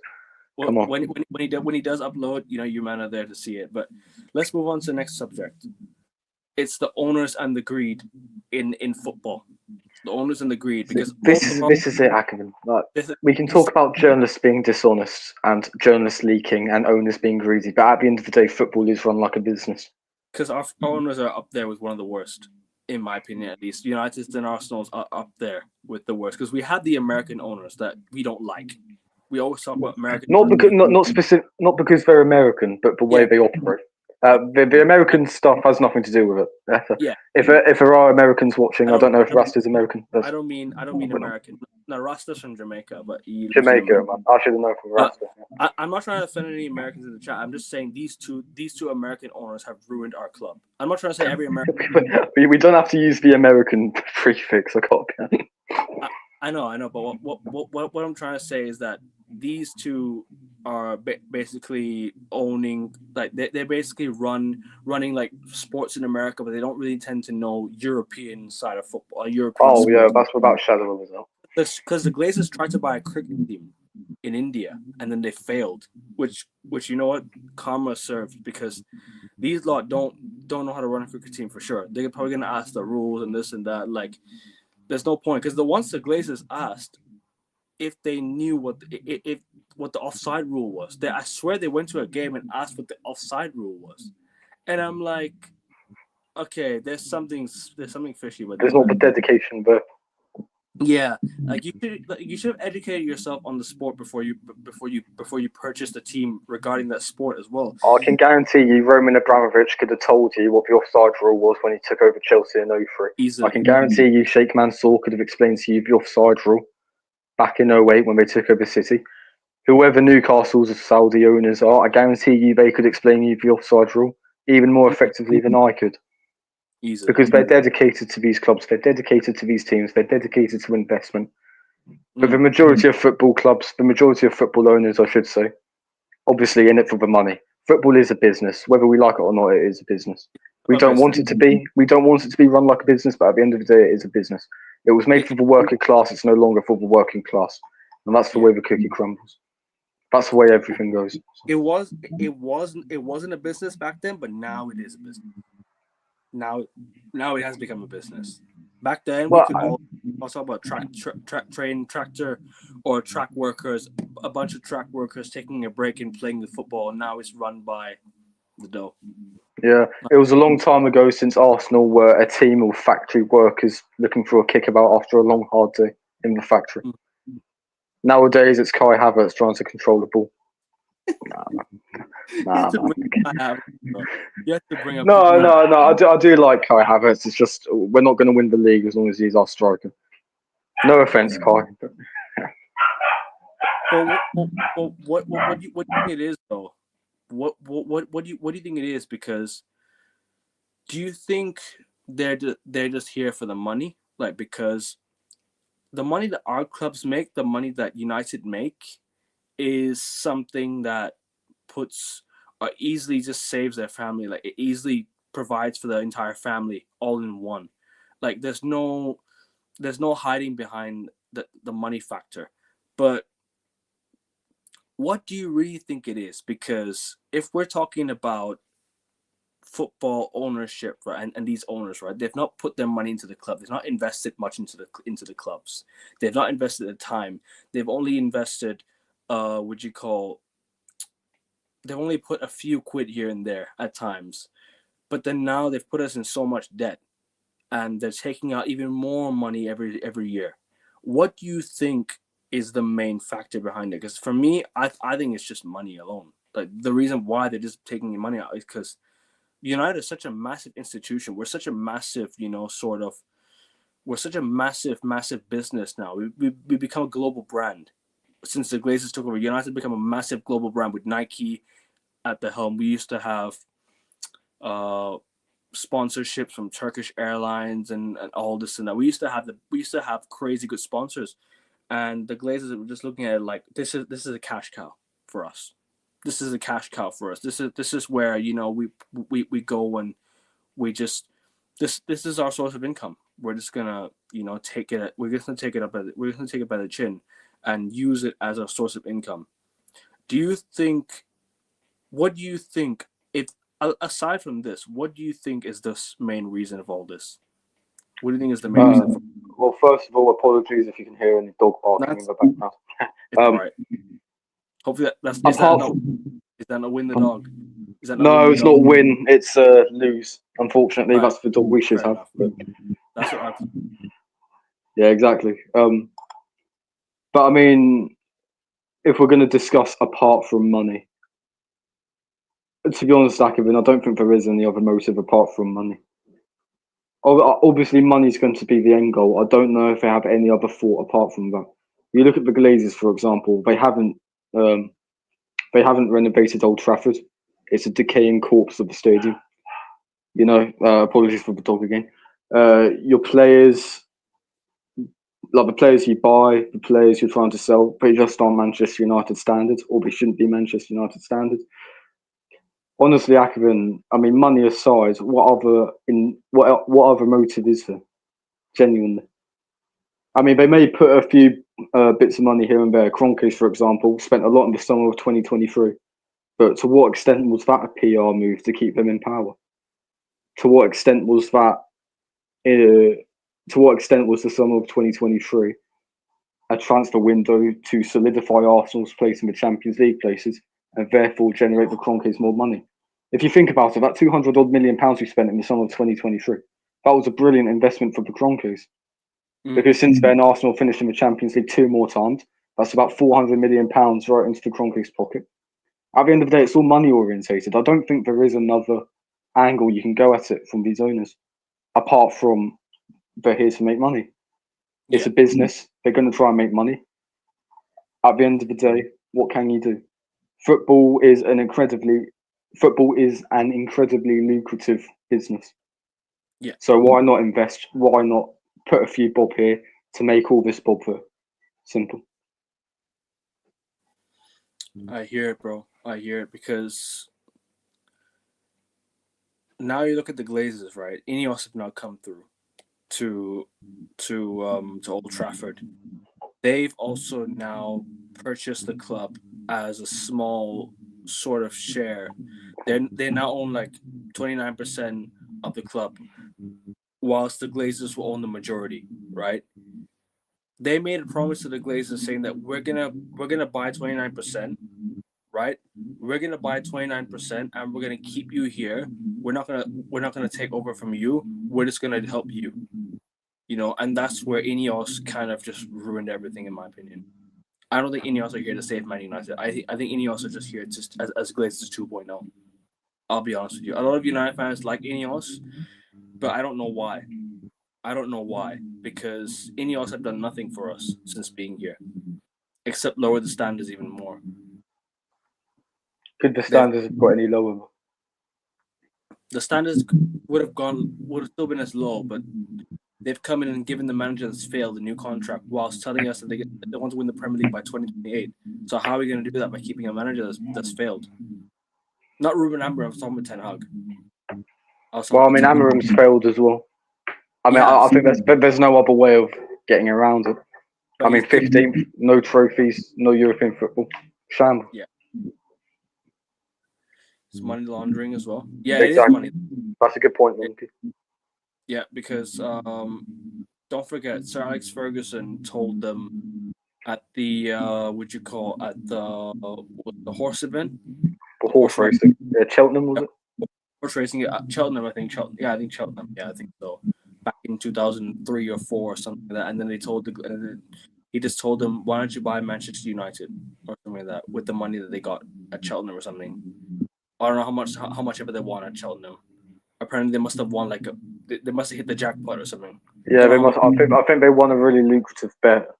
Come on. When he does upload, you man are there to see it. But let's move on to the next subject. It's the owners and the greed in football. The owners and the greed, because this is it, Ackerman. We can talk about journalists being dishonest and journalists leaking and owners being greedy, but at the end of the day, football is run like a business. Because our owners are up there with one of the worst, in my opinion, at least. United and Arsenal are up there with the worst, because we have the American owners that we don't like. We always talk about American. Not because they're American, but the way they operate. The American stuff has nothing to do with it. Yeah. If there are Americans watching, I don't know if Rasta's American. I don't mean American. No, Rasta's from Jamaica, but Jamaica, man. I should have known from Rasta. I'm not trying to offend any Americans in the chat. I'm just saying these two American owners have ruined our club. I'm not trying to say every American. We don't have to use the American prefix. I can't. I know, but what I'm trying to say is that these two are basically owning, like they basically running like sports in America, but they don't really tend to know European side of football. European sports. Yeah, that's without shadow of a doubt. Because the Glazers tried to buy a cricket team in India and then they failed, which you know what, karma served, because these lot don't know how to run a cricket team for sure. They're probably gonna ask the rules and this and that. Like, there's no point, because once the Glazers asked if they knew what the offside rule was, I swear they went to a game and asked what the offside rule was, and I'm like, okay, there's something fishy with that. There's not the dedication, but yeah, like you should have educated yourself on the sport before you purchase the team regarding that sport as well. I can guarantee you, Roman Abramovich could have told you what the offside rule was when he took over Chelsea in 2003. Easily. I can guarantee you, Sheikh Mansour could have explained to you the offside rule back in 2008 when they took over City. Whoever Newcastle's Saudi owners are, I guarantee you they could explain you the offside rule even more effectively than I could. Easily. Because they're dedicated to these clubs, they're dedicated to these teams, they're dedicated to investment. But the majority of football clubs, the majority of football owners, I should say, obviously in it for the money. Football is a business. Whether we like it or not, it is a business. We don't want it to be. We don't want it to be run like a business, but at the end of the day, it is a business. It was made for the working class. It's no longer for the working class, and that's the way the cookie crumbles. That's the way everything goes. It wasn't a business back then, but now it is a business. Now it has become a business. Back then, we could all talk about train tractor or track workers, a bunch of track workers taking a break and playing the football. And now it's run by the dough. Yeah, it was a long time ago since Arsenal were a team of factory workers looking for a kickabout after a long, hard day in the factory. Nowadays, it's Kai Havertz trying to control the ball. You have to bring up. No. I do like Kai Havertz. It's just we're not going to win the league as long as he's our striker. No offense, Kai. But what do you think it is though? What do you think it is? Because do you think they're just here for the money? Like, because the money that our clubs make, the money that United make, is something that puts or easily just saves their family. Like, it easily provides for the entire family all in one. Like, there's no hiding behind the money factor. But what do you really think it is? Because if we're talking about football ownership, right, and these owners, right, they've not put their money into the club. They've not invested much into the clubs. They've not invested the time. They've only invested, they've only put a few quid here and there at times. But then now they've put us in so much debt, and they're taking out even more money every year. What do you think is the main factor behind it? Because for me, I think it's just money alone. Like, the reason why they're just taking money out is because United is such a massive institution. We're such a massive, we're such a massive business now. We become a global brand. Since the Glazers took over, United become a massive global brand with Nike at the helm. We used to have sponsorships from Turkish Airlines and all this and that. We used to have crazy good sponsors, and the Glazers were just looking at it like this is a cash cow for us. This is a cash cow for us. This is where we go and we just this is our source of income. We're just gonna take it. We're just gonna take it by the chin and use it as a source of income. What do you think? If aside from this, what do you think is the main reason of all this? What do you think is the main reason? Well, first of all, apologies if you can hear any dog barking in the background. It's all right. Hopefully is that not win the dog? No, it's not win. It's lose. Unfortunately, that's the dog we should have. But... That's what I. Yeah, exactly. But I mean, if we're going to discuss apart from money, to be honest, Akivin, I don't think there is any other motive apart from money. Obviously, money's going to be the end goal. I don't know if they have any other thought apart from that. You look at the Glazers, for example. They haven't renovated Old Trafford. It's a decaying corpse of the stadium. Apologies for the dog again. Your players, like the players you buy, the players you're trying to sell, they just aren't Manchester United standards, or they shouldn't be Manchester United standards. Honestly, Akivin, I mean, money aside, what other motive is there? Genuinely, I mean, they may put a few bits of money here and there. Kroenke, for example, spent a lot in the summer of 2023, but to what extent was that a PR move to keep them in power? To what extent was that? To what extent was the summer of 2023 a transfer window to solidify Arsenal's place in the Champions League places and therefore generate the Kroenkes more money? If you think about it, that £200 million we spent in the summer of 2023, that was a brilliant investment for the Kroenkes. Because since then, Arsenal finished in the Champions League 2 more times. That's about £400 million right into the Kroenkes' pocket. At the end of the day, it's all money orientated. I don't think there is another angle you can go at it from these owners, apart from they're here to make money. It's a business. They're going to try and make money. At the end of the day, what can you do? Football is an incredibly lucrative business. Yeah. So why not invest? Why not put a few bob here to make all this bob there? Simple. I hear it, bro. I hear it, because now you look at the Glazers, right? Ineos have now come through. to Old Trafford. They've also now purchased the club as a small sort of share. They now own like 29% of the club, whilst the Glazers will own the majority, right? They made a promise to the Glazers saying that we're gonna buy 29%, right? We're gonna buy 29% and we're gonna keep you here. We're not gonna take over from you. We're just gonna help you. You know, and that's where Ineos kind of just ruined everything, in my opinion. I don't think Ineos are here to save Man United. I think Ineos are just here just as Glazers 2.0. I'll be honest with you. A lot of United fans like Ineos, but I don't know why. I don't know why, because Ineos have done nothing for us since being here, except lower the standards even more. Could the standards have got any lower? The standards would have still been as low, but they've come in and given the manager that's failed a new contract whilst telling us that they want to win the Premier League by 2028. So how are we going to do that by keeping a manager that's failed? Not Ruben Amorim, I was talking about Ten Hag. Well, I mean, Amorim's failed as well. I mean, I think there's no other way of getting around it. But I mean, 15th, no trophies, no European football. Shambles. Yeah. It's money laundering as well. Yeah, exactly. It is money. That's a good point, Monkey. Yeah, because don't forget, Sir Alex Ferguson told them at the the horse event? The horse racing. Yeah, Cheltenham, was it? Horse racing at Cheltenham, I think. Cheltenham. Yeah, I think Cheltenham. Yeah, I think so. Back in 2003 or 4 or something like that. And then he just told them, why don't you buy Manchester United or something like that with the money that they got at Cheltenham or something. I don't know how much ever they won at Cheltenham. Apparently they must have won they must have hit the jackpot or something. Yeah, they must. I think they won a really lucrative bet.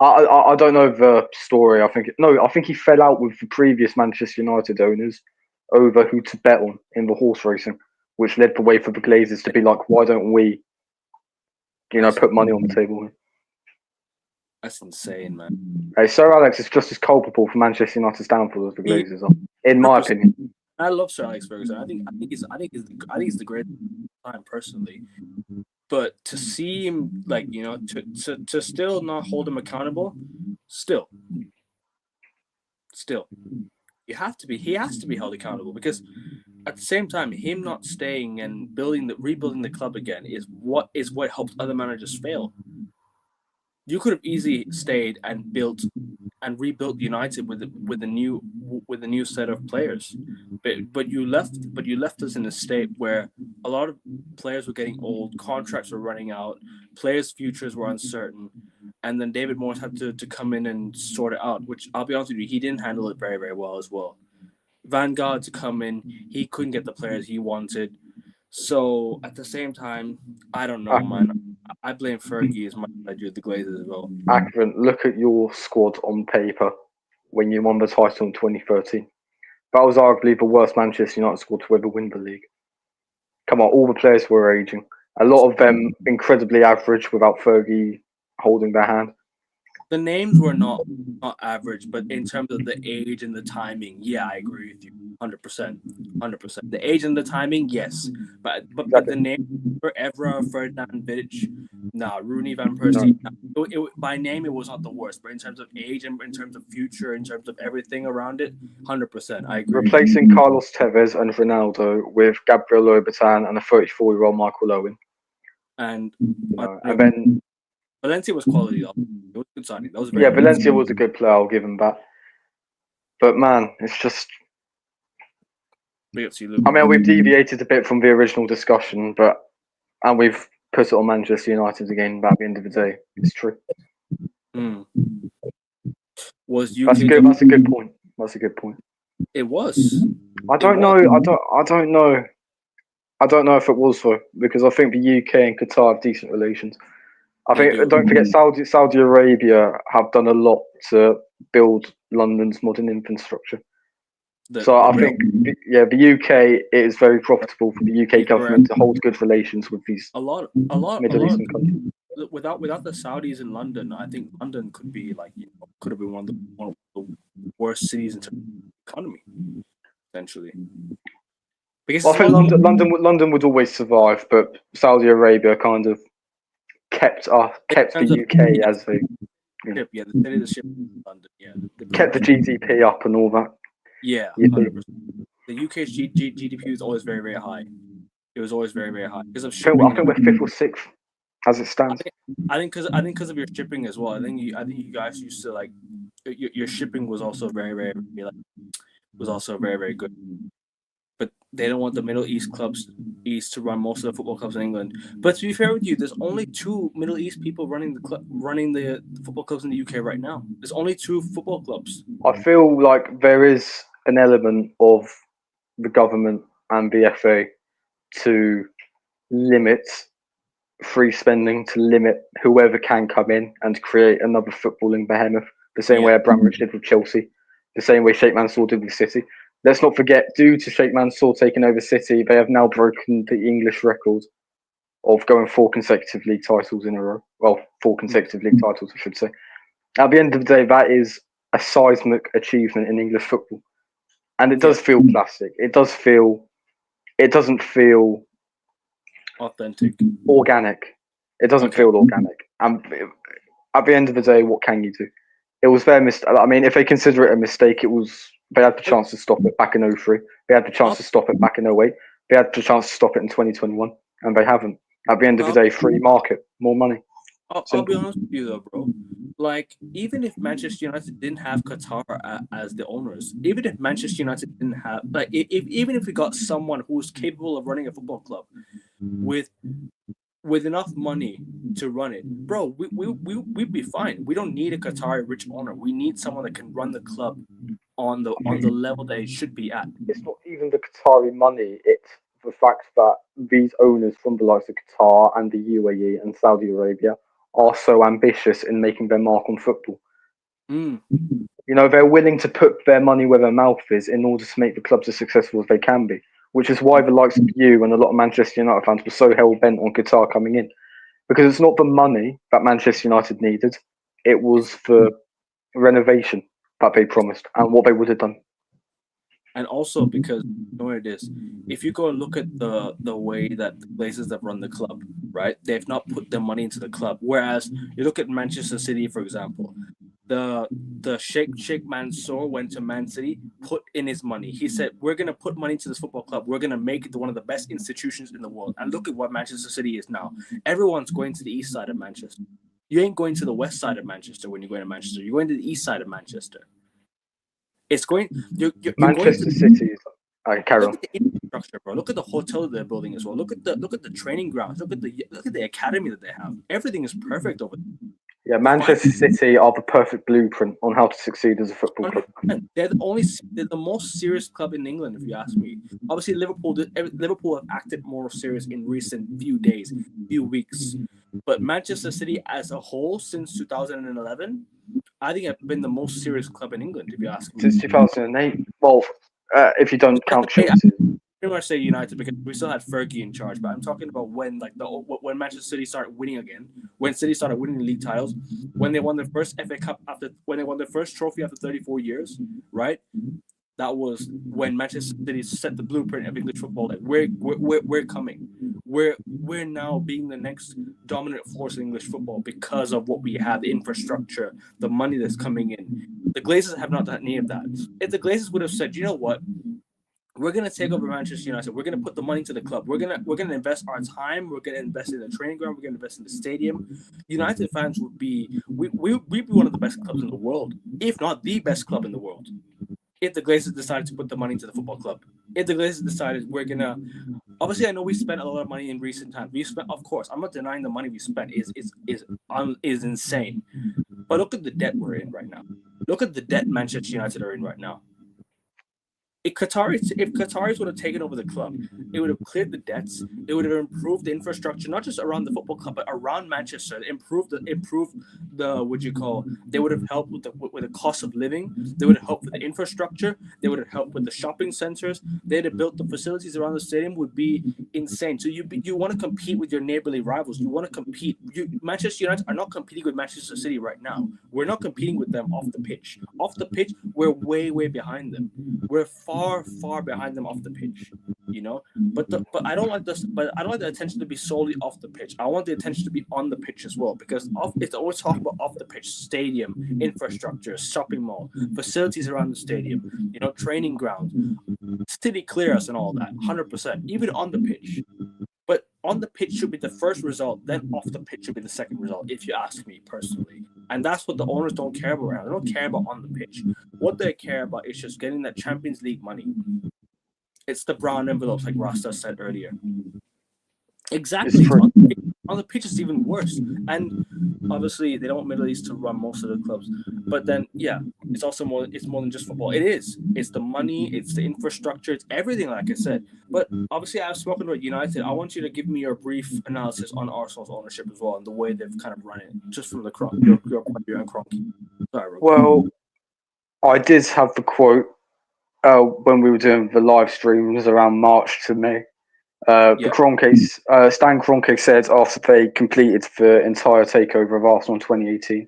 I don't know the story. I think he fell out with the previous Manchester United owners over who to bet on in the horse racing, which led the way for the Glazers to be like, why don't we, put money on the table? That's insane, man. Hey, Sir Alex is just as culpable for Manchester United's downfall as the Glazers are, in my opinion. I love Sir Alex Ferguson. I think he's the greatest time personally. But to see him to still not hold him accountable, still, he has to be held accountable, because at the same time, him not staying and rebuilding the club again is what helped other managers fail. You could have easily stayed and rebuilt United with a new set of players, but you left us in a state where a lot of players were getting old, contracts were running out, players' futures were uncertain, and then David Moyes had to come in and sort it out. Which, I'll be honest with you, he didn't handle it very, very well as well. Van Gaal to come in, he couldn't get the players he wanted. So at the same time, I don't know, man. I blame Fergie as much as I do the Glazers as well. Akron, look at your squad on paper when you won the title in 2013. That was arguably the worst Manchester United squad to ever win the league. Come on, all the players were aging. A lot of them incredibly average without Fergie holding their hand. The names were not average, but in terms of the age and the timing, yeah, I agree with you, 100%. The age and the timing, yes, but the name for Evra, Ferdinand, Vidic, Rooney, Van Persie. No. By name, it was not the worst, but in terms of age and in terms of future, in terms of everything around it, 100%. I agree. Replacing Carlos Tevez and Ronaldo with Gabriel Louboutin and a 34-year-old Michael Owen, and then Valencia was quality. Though. It was a good signing. That was Valencia was a good player. I'll give him that. But man, it's just. I mean, we've deviated a bit from the original discussion, and we've put it on Manchester United again. But at the end of the day, it's true. Was That's a good point. That's a good point. It was. I don't know. I don't know. I don't know if it was so, because I think the UK and Qatar have decent relations. Don't forget, Saudi Arabia have done a lot to build London's modern infrastructure. I think, the UK, it is very profitable for the UK government to hold good relations with these Middle Eastern countries. Without the Saudis in London, I think London could have been one of the worst cities in terms of economy, essentially. Because Well, I it's think not London would always survive, but Saudi Arabia kind of kept in the terms of UK as the yeah, the city, the ship, London, yeah, they pretty kept much the GDP up and all that. yeah, Yeah. 100%. The UK's GDP was always very, very high. It was always very, very high because of I shipping think and we're fifth or sixth as it I stands. think I think because of your shipping as well. I think you guys used to like your shipping was also very, very, very like was also very, very good. But they don't want the Middle East to run most of the football clubs in England. But to be fair with you, there's only two Middle East people running the football clubs in the UK right now. There's only two football clubs. I feel like there is an element of the government and BFA to limit free spending, to limit whoever can come in and create another footballing behemoth, the same way Yeah. Abramovich did with Chelsea, the same way Sheikh Mansour did with City. Let's not forget, due to Sheikh Mansour taking over City, they have now broken the English record of going 4 consecutive league titles in a row. Well, 4 consecutive league titles, I should say. At the end of the day, that is a seismic achievement in English football, and it does feel classic. It doesn't feel Authentic. organic. It doesn't feel organic. And at the end of the day, what can you do? It was their mistake. I mean, if they consider it a mistake, it was they had the chance to stop it back in 03. They had the chance to stop it back in 08. They had the chance to stop it in 2021, and they haven't. At the end of the day, free market, more money. I'll be honest with you though, bro. Like, even if Manchester United didn't have Qatar as the owners, even if Manchester United didn't have, like, even if we got someone who's capable of running a football club with enough money to run it, bro, we'd be fine. We don't need a Qatari rich owner. We need someone that can run the club on the level that it should be at. It's not even the Qatari money. It's the fact that these owners from the likes of Qatar and the UAE and Saudi Arabia are so ambitious in making their mark on football. Mm. You know, they're willing to put their money where their mouth is in order to make the clubs as successful as they can be, which is why the likes of you and a lot of Manchester United fans were so hell-bent on Qatar coming in. Because it's not the money that Manchester United needed, it was the renovation that they promised and what they would have done. And also because you know what it is, if you go and look at the way that the Glazers have run the club, right? They've not put their money into the club. Whereas you look at Manchester City, for example, the Sheikh Mansour went to Man City, put in his money. He said, "We're gonna put money into this football club. We're gonna make it one of the best institutions in the world." And look at what Manchester City is now. Everyone's going to the east side of Manchester. You ain't going to the west side of Manchester when you're going to Manchester. You're going to the east side of Manchester. It's going. You're Manchester going to, City. Carry look on. at the infrastructure, bro. Look at the hotel that they're building as well. Look at the training grounds. Look at the academy that they have. Everything is perfect over there. Yeah, Manchester City are the perfect blueprint on how to succeed as a football club. They're the most serious club in England, if you ask me. Obviously, Liverpool have acted more serious in recent few days, few weeks. But Manchester City as a whole, since 2011, I think have been the most serious club in England, if you ask me. Since 2008. Well, if you don't count Chelsea. Pretty much say United because we still had Fergie in charge, but I'm talking about when when Manchester City started winning again, when City started winning league titles, when they won their first FA Cup when they won their first trophy after 34 years, right? That was when Manchester City set the blueprint of English football. Like we're coming, we're now being the next dominant force in English football because of what we have, the infrastructure, the money that's coming in. The Glazers have not done any of that. If the Glazers would have said, you know what? We're gonna take over Manchester United. We're gonna put the money to the club. We're gonna invest our time. We're gonna invest in the training ground. We're gonna invest in the stadium. United fans would be we'd be one of the best clubs in the world, if not the best club in the world. If the Glazers decided to put the money into the football club, if the Glazers decided we're gonna, obviously I know we spent a lot of money in recent times. We spent, of course, I'm not denying the money we spent is insane. But look at the debt we're in right now. Look at the debt Manchester United are in right now. If Qataris would have taken over the club, it would have cleared the debts. It would have improved the infrastructure, not just around the football club, but around Manchester. Improved the what you call. They would have helped with the cost of living. They would have helped with the infrastructure. They would have helped with the shopping centers. They'd have built the facilities around the stadium would be insane. So you want to compete with your neighborly rivals. You want to compete. Manchester United are not competing with Manchester City right now. We're not competing with them off the pitch. Off the pitch, we're way behind them. We're far behind them off the pitch, you know. But I don't like this. But I don't like the attention to be solely off the pitch. I want the attention to be on the pitch as well, because it's always talking about off the pitch, stadium infrastructure, shopping mall, facilities around the stadium, you know, training grounds, city clearance, and all that. 100%, even on the pitch. But on the pitch should be the first result, then off the pitch should be the second result, if you ask me personally. And that's what the owners don't care about. They don't care about on the pitch. What they care about is just getting that Champions League money. It's the brown envelopes, like Rasta said earlier. Exactly. On the pitch is even worse. And obviously they don't want Middle East to run most of the clubs. But then, yeah, it's also more than just football. It is. It's the money, it's the infrastructure, it's everything, like I said. But obviously I've spoken about United. I want you to give me your brief analysis on Arsenal's ownership as well and the way they've kind of run it, just from your point of view and Kroenke. Sorry, well, I did have the quote when we were doing the live streams around March to May. The Kroenke, Stan Kroenke said after they completed the entire takeover of Arsenal in 2018,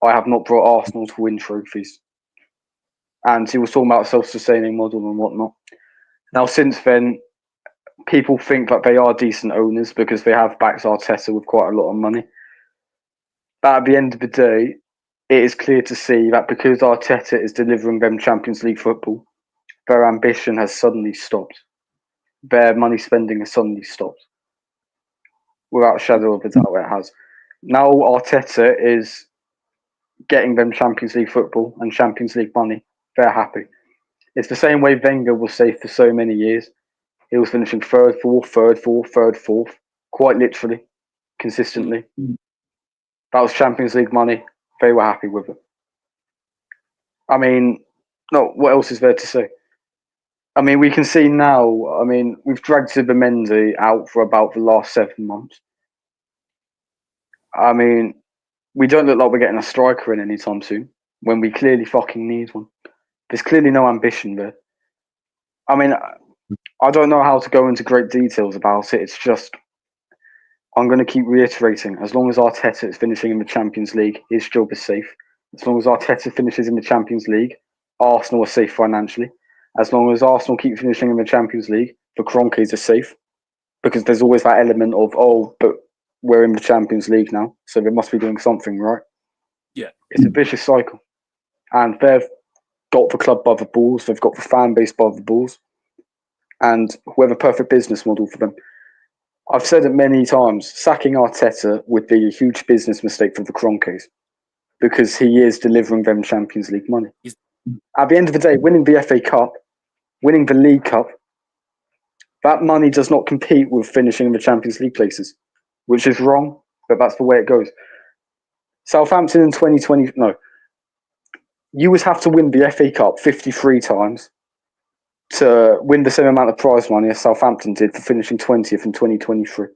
I have not brought Arsenal to win trophies. And he was talking about a self-sustaining model and whatnot. Now, since then, people think that they are decent owners because they have backed Arteta with quite a lot of money. But at the end of the day, it is clear to see that because Arteta is delivering them Champions League football, their ambition has suddenly stopped. Their money spending has suddenly stopped. Without a shadow of a doubt, it has. Now Arteta is getting them Champions League football and Champions League money. They're happy. It's the same way Wenger was safe for so many years. He was finishing third, fourth, quite literally, consistently. That was Champions League money. They were happy with it. I mean, no, what else is there to say? I mean, we can see now, I mean, we've dragged Zubimendi out for about the last 7 months. I mean, we don't look like we're getting a striker in anytime soon, when we clearly fucking need one. There's clearly no ambition there. I mean, I don't know how to go into great details about it. It's just, I'm going to keep reiterating, as long as Arteta is finishing in the Champions League, his job is safe. As long as Arteta finishes in the Champions League, Arsenal are safe financially. As long as Arsenal keep finishing in the Champions League, the Kroenkes are safe. Because there's always that element of, oh, but we're in the Champions League now, so they must be doing something, right? Yeah. It's a vicious cycle. And they've got the club by the balls, they've got the fan base by the balls, and we have a perfect business model for them. I've said it many times, sacking Arteta would be a huge business mistake for the Kroenkes, because he is delivering them Champions League money. At the end of the day, winning the FA Cup, winning the League Cup, that money does not compete with finishing in the Champions League places, which is wrong, but that's the way it goes. Southampton in 2020, no. You would have to win the FA Cup 53 times to win the same amount of prize money as Southampton did for finishing 20th in 2023.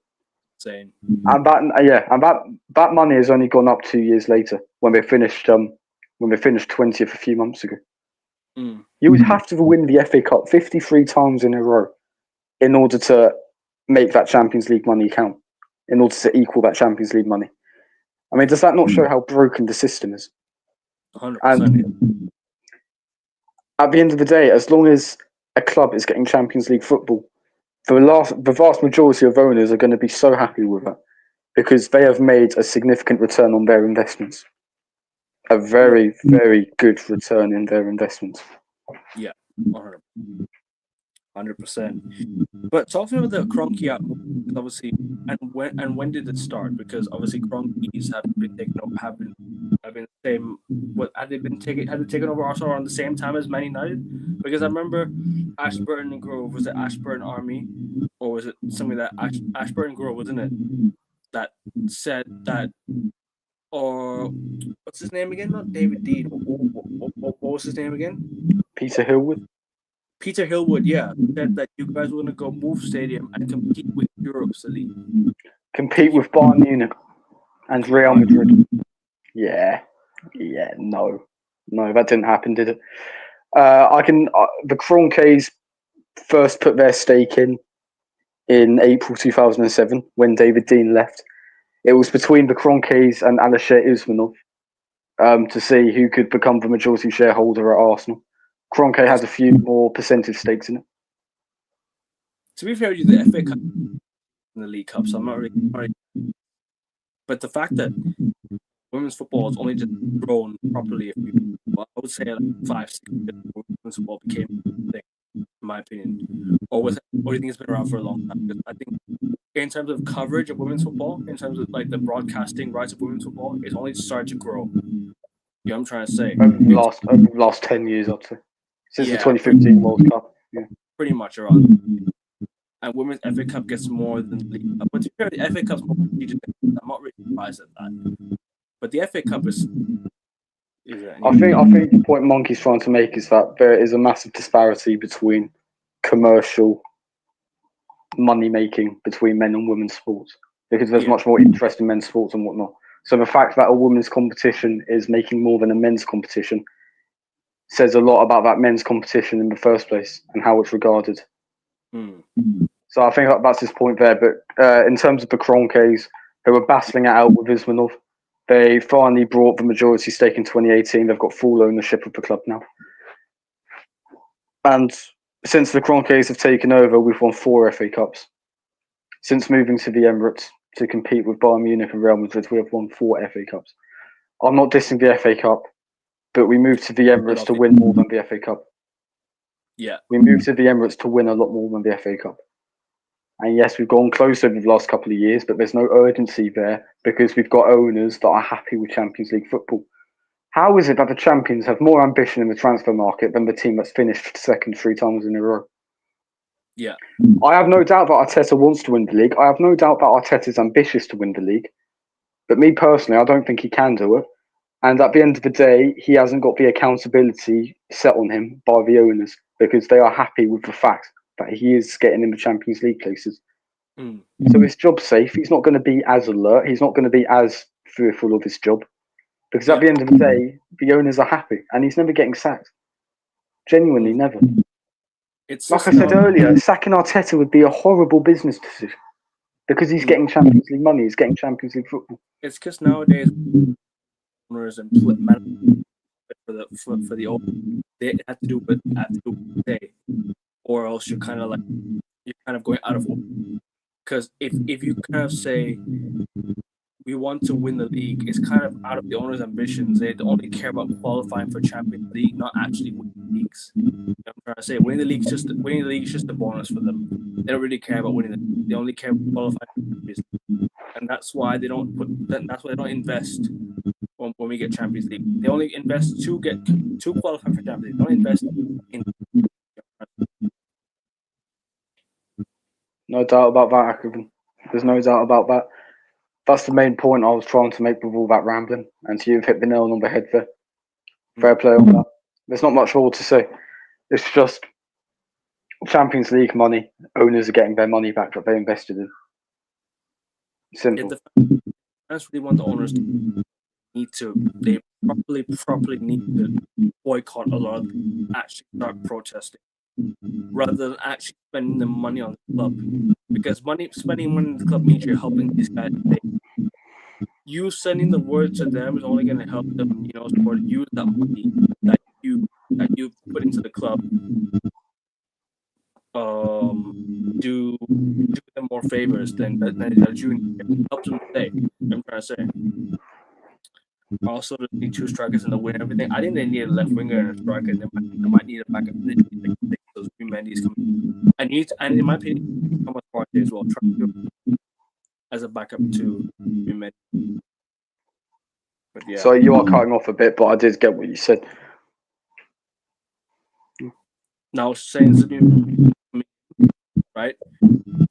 Same. And that money has only gone up 2 years later when they finished 20th a few months ago. You would have to win the FA Cup 53 times in a row in order to make that Champions League money count, in order to equal that Champions League money. I mean, does that not show how broken the system is? 100%. And at the end of the day, as long as a club is getting Champions League football, the vast majority of owners are going to be so happy with it because they have made a significant return on their investments. A very, very good return in their investments. Yeah, 100%. But talking about the Kroenke out, obviously, and when did it start? Because obviously Kroenkes have been taken over, have been the same. What had they taken over Arsenal around the same time as Man United? Because I remember Ashburton and Grove, was it Ashburton Army, or was it something that Ashburton Grove, wasn't it? That said that, or what's his name again? Not David Dean. What was his name again? Peter Hillwood. Peter Hillwood, yeah, said that you guys were going to go move stadium and compete with Europe's elite. Compete with Bayern Munich and Real Madrid. Yeah, no, that didn't happen, did it? The Kroenkes first put their stake in April 2007 when David Dean left. It was between the Kroenkes and Alisher Usmanov to see who could become the majority shareholder at Arsenal. Kroenke has a few more percentage stakes in it. To be fair, the FA Cup and the League Cup, so I'm not really. But the fact that women's football has only just grown properly, I would say like 5-6 years before women's football became a thing, in my opinion. Or do you think it's been around for a long time? Because I think in terms of coverage of women's football, in terms of like the broadcasting rights of women's football, it's only started to grow. You know what I'm trying to say? Over the last 10 years, I'd say. Since the 2015 World Cup. Yeah. Pretty much around. And women's FA Cup gets more than the League Cup. But to be fair, the FA Cup's more prestigious. I'm not really surprised at that. But the FA Cup is I think the point Monkey's trying to make is that there is a massive disparity between commercial money making between men and women's sports, because there's much more interest in men's sports and whatnot. So the fact that a women's competition is making more than a men's competition says a lot about that men's competition in the first place and how it's regarded. So I think that's his point there. But in terms of the Kroenkes, who were battling it out with Ismanov, they finally brought the majority stake in 2018. They've got full ownership of the club now. And since the Kroenkes have taken over, we've won 4 FA Cups. Since moving to the Emirates to compete with Bayern Munich and Real Madrid, we have won 4 FA Cups. I'm not dissing the FA Cup, but we moved to the Emirates to win more than the FA Cup. Yeah. We moved to the Emirates to win a lot more than the FA Cup. And yes, we've gone close over the last couple of years, but there's no urgency there because we've got owners that are happy with Champions League football. How is it that the champions have more ambition in the transfer market than the team that's finished second 3 times in a row? Yeah. I have no doubt that Arteta wants to win the league. I have no doubt that Arteta is ambitious to win the league. But me personally, I don't think he can do it. And at the end of the day, he hasn't got the accountability set on him by the owners because they are happy with the fact that he is getting in the Champions League places. So his job's safe. He's not going to be as alert. He's not going to be as fearful of his job. Because at the end of the day, the owners are happy. And he's never getting sacked. Genuinely, never. It's like I said earlier, sacking Arteta would be a horrible business decision. Because he's getting Champions League money. He's getting Champions League football. It's because nowadays, owners and managers for the owners, they have to do what they say, or else you're kind of going out of order. Because if you kind of say we want to win the league, it's kind of out of the owner's ambitions. They only care about qualifying for Champions League, not actually winning leagues. You know what I'm trying to say, winning the league is just a bonus for them. They don't really care about winning it. They only care about qualifying for Champions League. And that's why they don't invest when we get Champions League. They only invest to qualify for Champions League. They don't invest in. No doubt about that, Akhavan. There's no doubt about that. That's the main point I was trying to make with all that rambling. And you've hit the nail on the head there. Fair play on that. There's not much more to say. It's just Champions League money. Owners are getting their money back that they invested in. Simple. I just really want the owners to they properly need to boycott a lot of actually start protesting rather than actually spending the money on the club, because spending money on the club means you're helping these guys. You sending the word to them is only going to help them, sort of use that money that you put into the club, do them more favors than junior helps them stay. I'm trying to say. Also, they need 2 strikers in the win. Everything. I think they need a left winger and a striker. And they might need a backup. Those 3 Mendy's coming. And in my opinion, Thomas Partey as well. As a backup to Mendy. But yeah. So you are cutting off a bit, but I did get what you said. Now, saying right?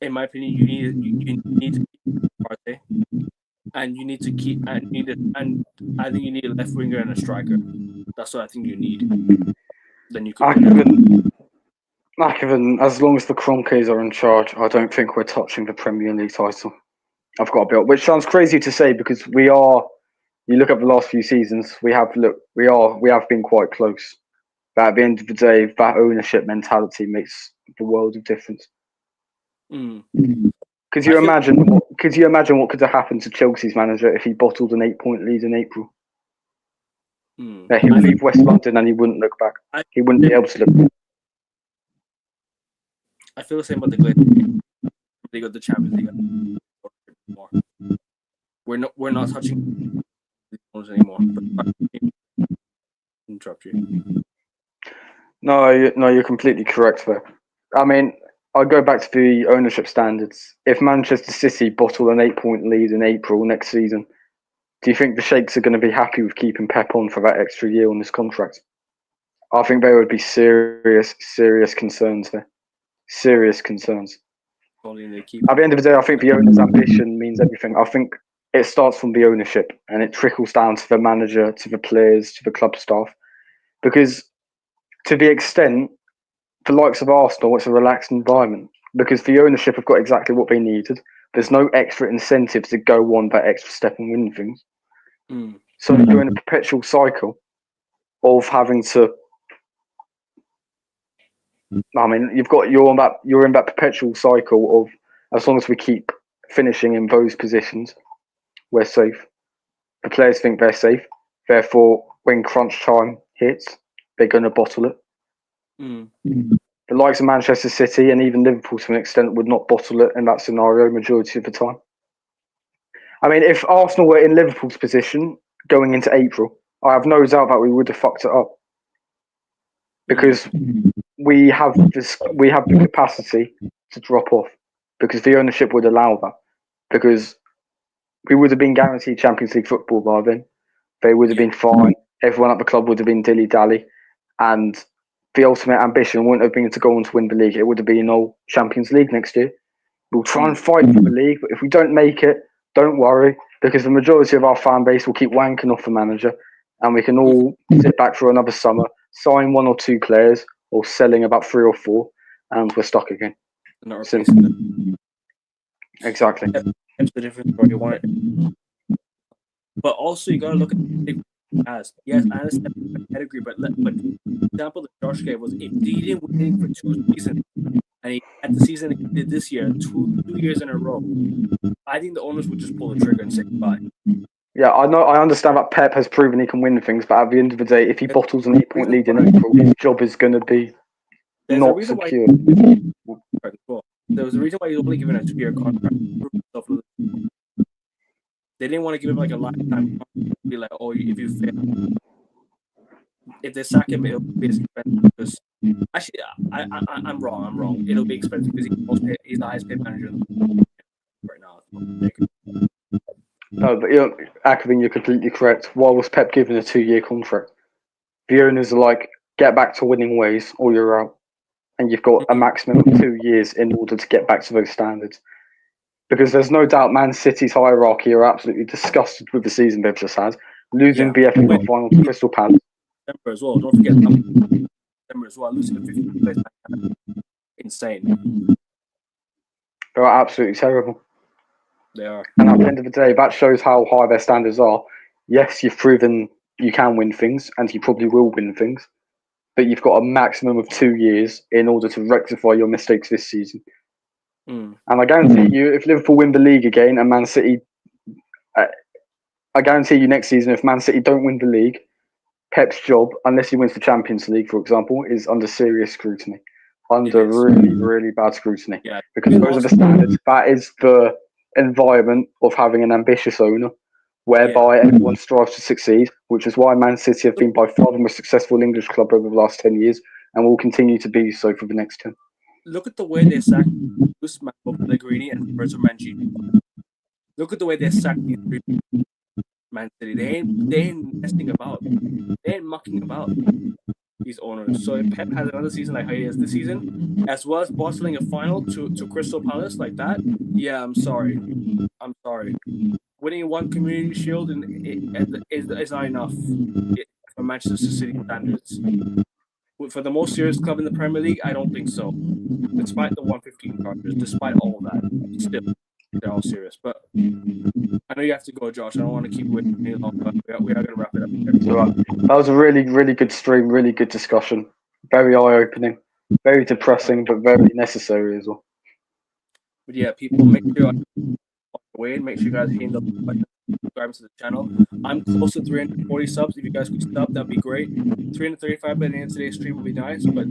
In my opinion, you need to keep Partey. And you need to keep and I think you need a left winger and a striker. That's what I think you need. Then you could. Akhavan, as long as the Kroenkes are in charge, I don't think we're touching the Premier League title. I've got a bit, which sounds crazy to say because we are. You look at the last few seasons, we have been quite close. But at the end of the day, that ownership mentality makes the world of difference. Could you imagine what could have happened to Chelsea's manager if he bottled an 8-point lead in April? Yeah, he would leave West London and he wouldn't look back. He wouldn't be able to look back. I feel the same about the Glazers. They got the Champions League more. We're not touching these owners anymore. Interrupt you. No, you're completely correct there. I mean, I go back to the ownership standards. If Manchester City bottle an 8-point lead in April next season, do you think the Sheikhs are going to be happy with keeping Pep on for that extra year on this contract? I think there would be serious concerns there. Serious concerns. At the end of the day, I think the owner's ambition means everything. I think it starts from the ownership and it trickles down to the manager, to the players, to the club staff. Because to the extent, the likes of Arsenal, it's a relaxed environment. Because the ownership have got exactly what they needed. There's no extra incentive to go on that extra step and win things. So you're in a perpetual cycle of having to. I mean, you're in that perpetual cycle of, as long as we keep finishing in those positions, we're safe. The players think they're safe. Therefore, when crunch time hits, they're going to bottle it. The likes of Manchester City and even Liverpool, to an extent, would not bottle it in that scenario majority of the time. I mean, if Arsenal were in Liverpool's position going into April, I have no doubt that we would have fucked it up. Because we have the capacity to drop off, because the ownership would allow that, because we would have been guaranteed Champions League football by then. They would have been fine. Everyone at the club would have been dilly-dally, and the ultimate ambition wouldn't have been to go on to win the league. It would have been Champions League next year. We'll try and fight for the league, but if we don't make it, don't worry, because the majority of our fan base will keep wanking off the manager, and we can all sit back for another summer, sign 1 or 2 players, or selling about 3 or 4, and we're stuck again. Exactly. That's the difference where you want it. But also, you got to look at it as, yes, I understand the pedigree, but the example that Josh gave was, if he didn't win for 2 seasons, and he had the season he did this year, 2 years in a row, I think the owners would just pull the trigger and say goodbye. Yeah, I understand that Pep has proven he can win things, but at the end of the day, if he bottles an 8-point lead in April, his job is going to be not secure. There was a reason why he's only given a 2-year contract. They didn't want to give him like a lifetime contract. Be like, oh, if you fail, if they sack him, it'll be expensive. Because actually, I'm wrong. It'll be expensive because he's the highest paid manager right now. No, but Akavin, you're completely correct. Why was Pep given a 2-year contract? The owners are like, get back to winning ways, or you're out. And you've got a maximum of 2 years in order to get back to those standards. Because there's no doubt Man City's hierarchy are absolutely disgusted with the season they've just had. Losing the FA Cup final to Crystal Palace. December as well. Don't forget December as well. Losing the 15th place. Insane. They're absolutely terrible. They are. And at the end of the day, that shows how high their standards are. Yes, you've proven you can win things, and you probably will win things. But you've got a maximum of 2 years in order to rectify your mistakes this season. And I guarantee you, if Liverpool win the league again and Man City, I guarantee you next season, if Man City don't win the league, Pep's job, unless he wins the Champions League, for example, is under serious scrutiny. Under really, really bad scrutiny. Yeah. Because those are the standards. That is the environment of having an ambitious owner, whereby everyone strives to succeed, which is why Man City have been by far the most successful English club over the last 10 years and will continue to be so for the next 10. Look at the way they sacked Pellegrini and Roberto Mancini. Look at the way they sacked these three Man City. They ain't messing about. They ain't mucking about, these owners. So if Pep has another season like how he has this season, as well as bottling a final to Crystal Palace like that, yeah, I'm sorry. Winning 1 Community Shield is not enough for Manchester City standards. For the most serious club in the Premier League, I don't think so. Despite the 115 charges, despite all of that, still, they're all serious. But I know you have to go, Josh. I don't want to keep waiting any longer. We are going to wrap it up. Right. That was a really, really good stream, really good discussion. Very eye-opening, very depressing, but very necessary as well. But yeah, people, make sure you guys handle subscribing to the channel. I'm close to 340 subs. If you guys could sub, that'd be great. 335 by the end of today's stream would be nice, but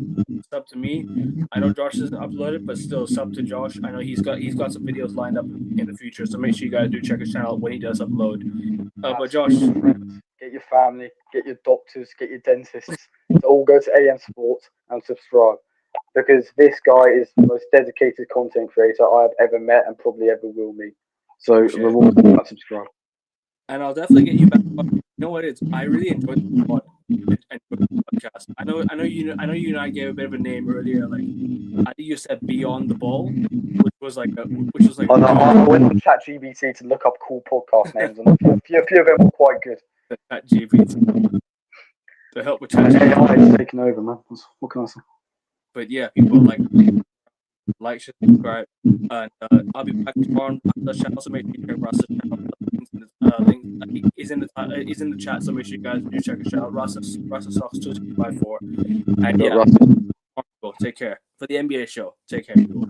sub to me. I know Josh isn't uploaded, but still sub to Josh. I know he's got some videos lined up in the future, so make sure you guys do check his channel when he does upload. But Josh, get your family, get your doctors, get your dentists to all go to AM Sports and subscribe, because this guy is the most dedicated content creator I have ever met and probably ever will meet. So reward that subscribe. And I'll definitely get you back. You know what? I really enjoyed the podcast. I know you and I gave a bit of a name earlier. Like I think you said Beyond the Ball, which was like. I went on ChatGPT to look up cool podcast names, and a few of them were quite good. ChatGPT to help with AI is taking over, man. What can I say? But yeah, people like, share, subscribe, and I'll be back tomorrow on the channel. So make sure you check Russ's channel. Link is in the chat. So make sure you guys do check his channel. Russ's Socks 254. And yeah, take care for the NBA show. Take care, people.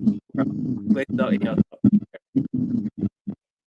Great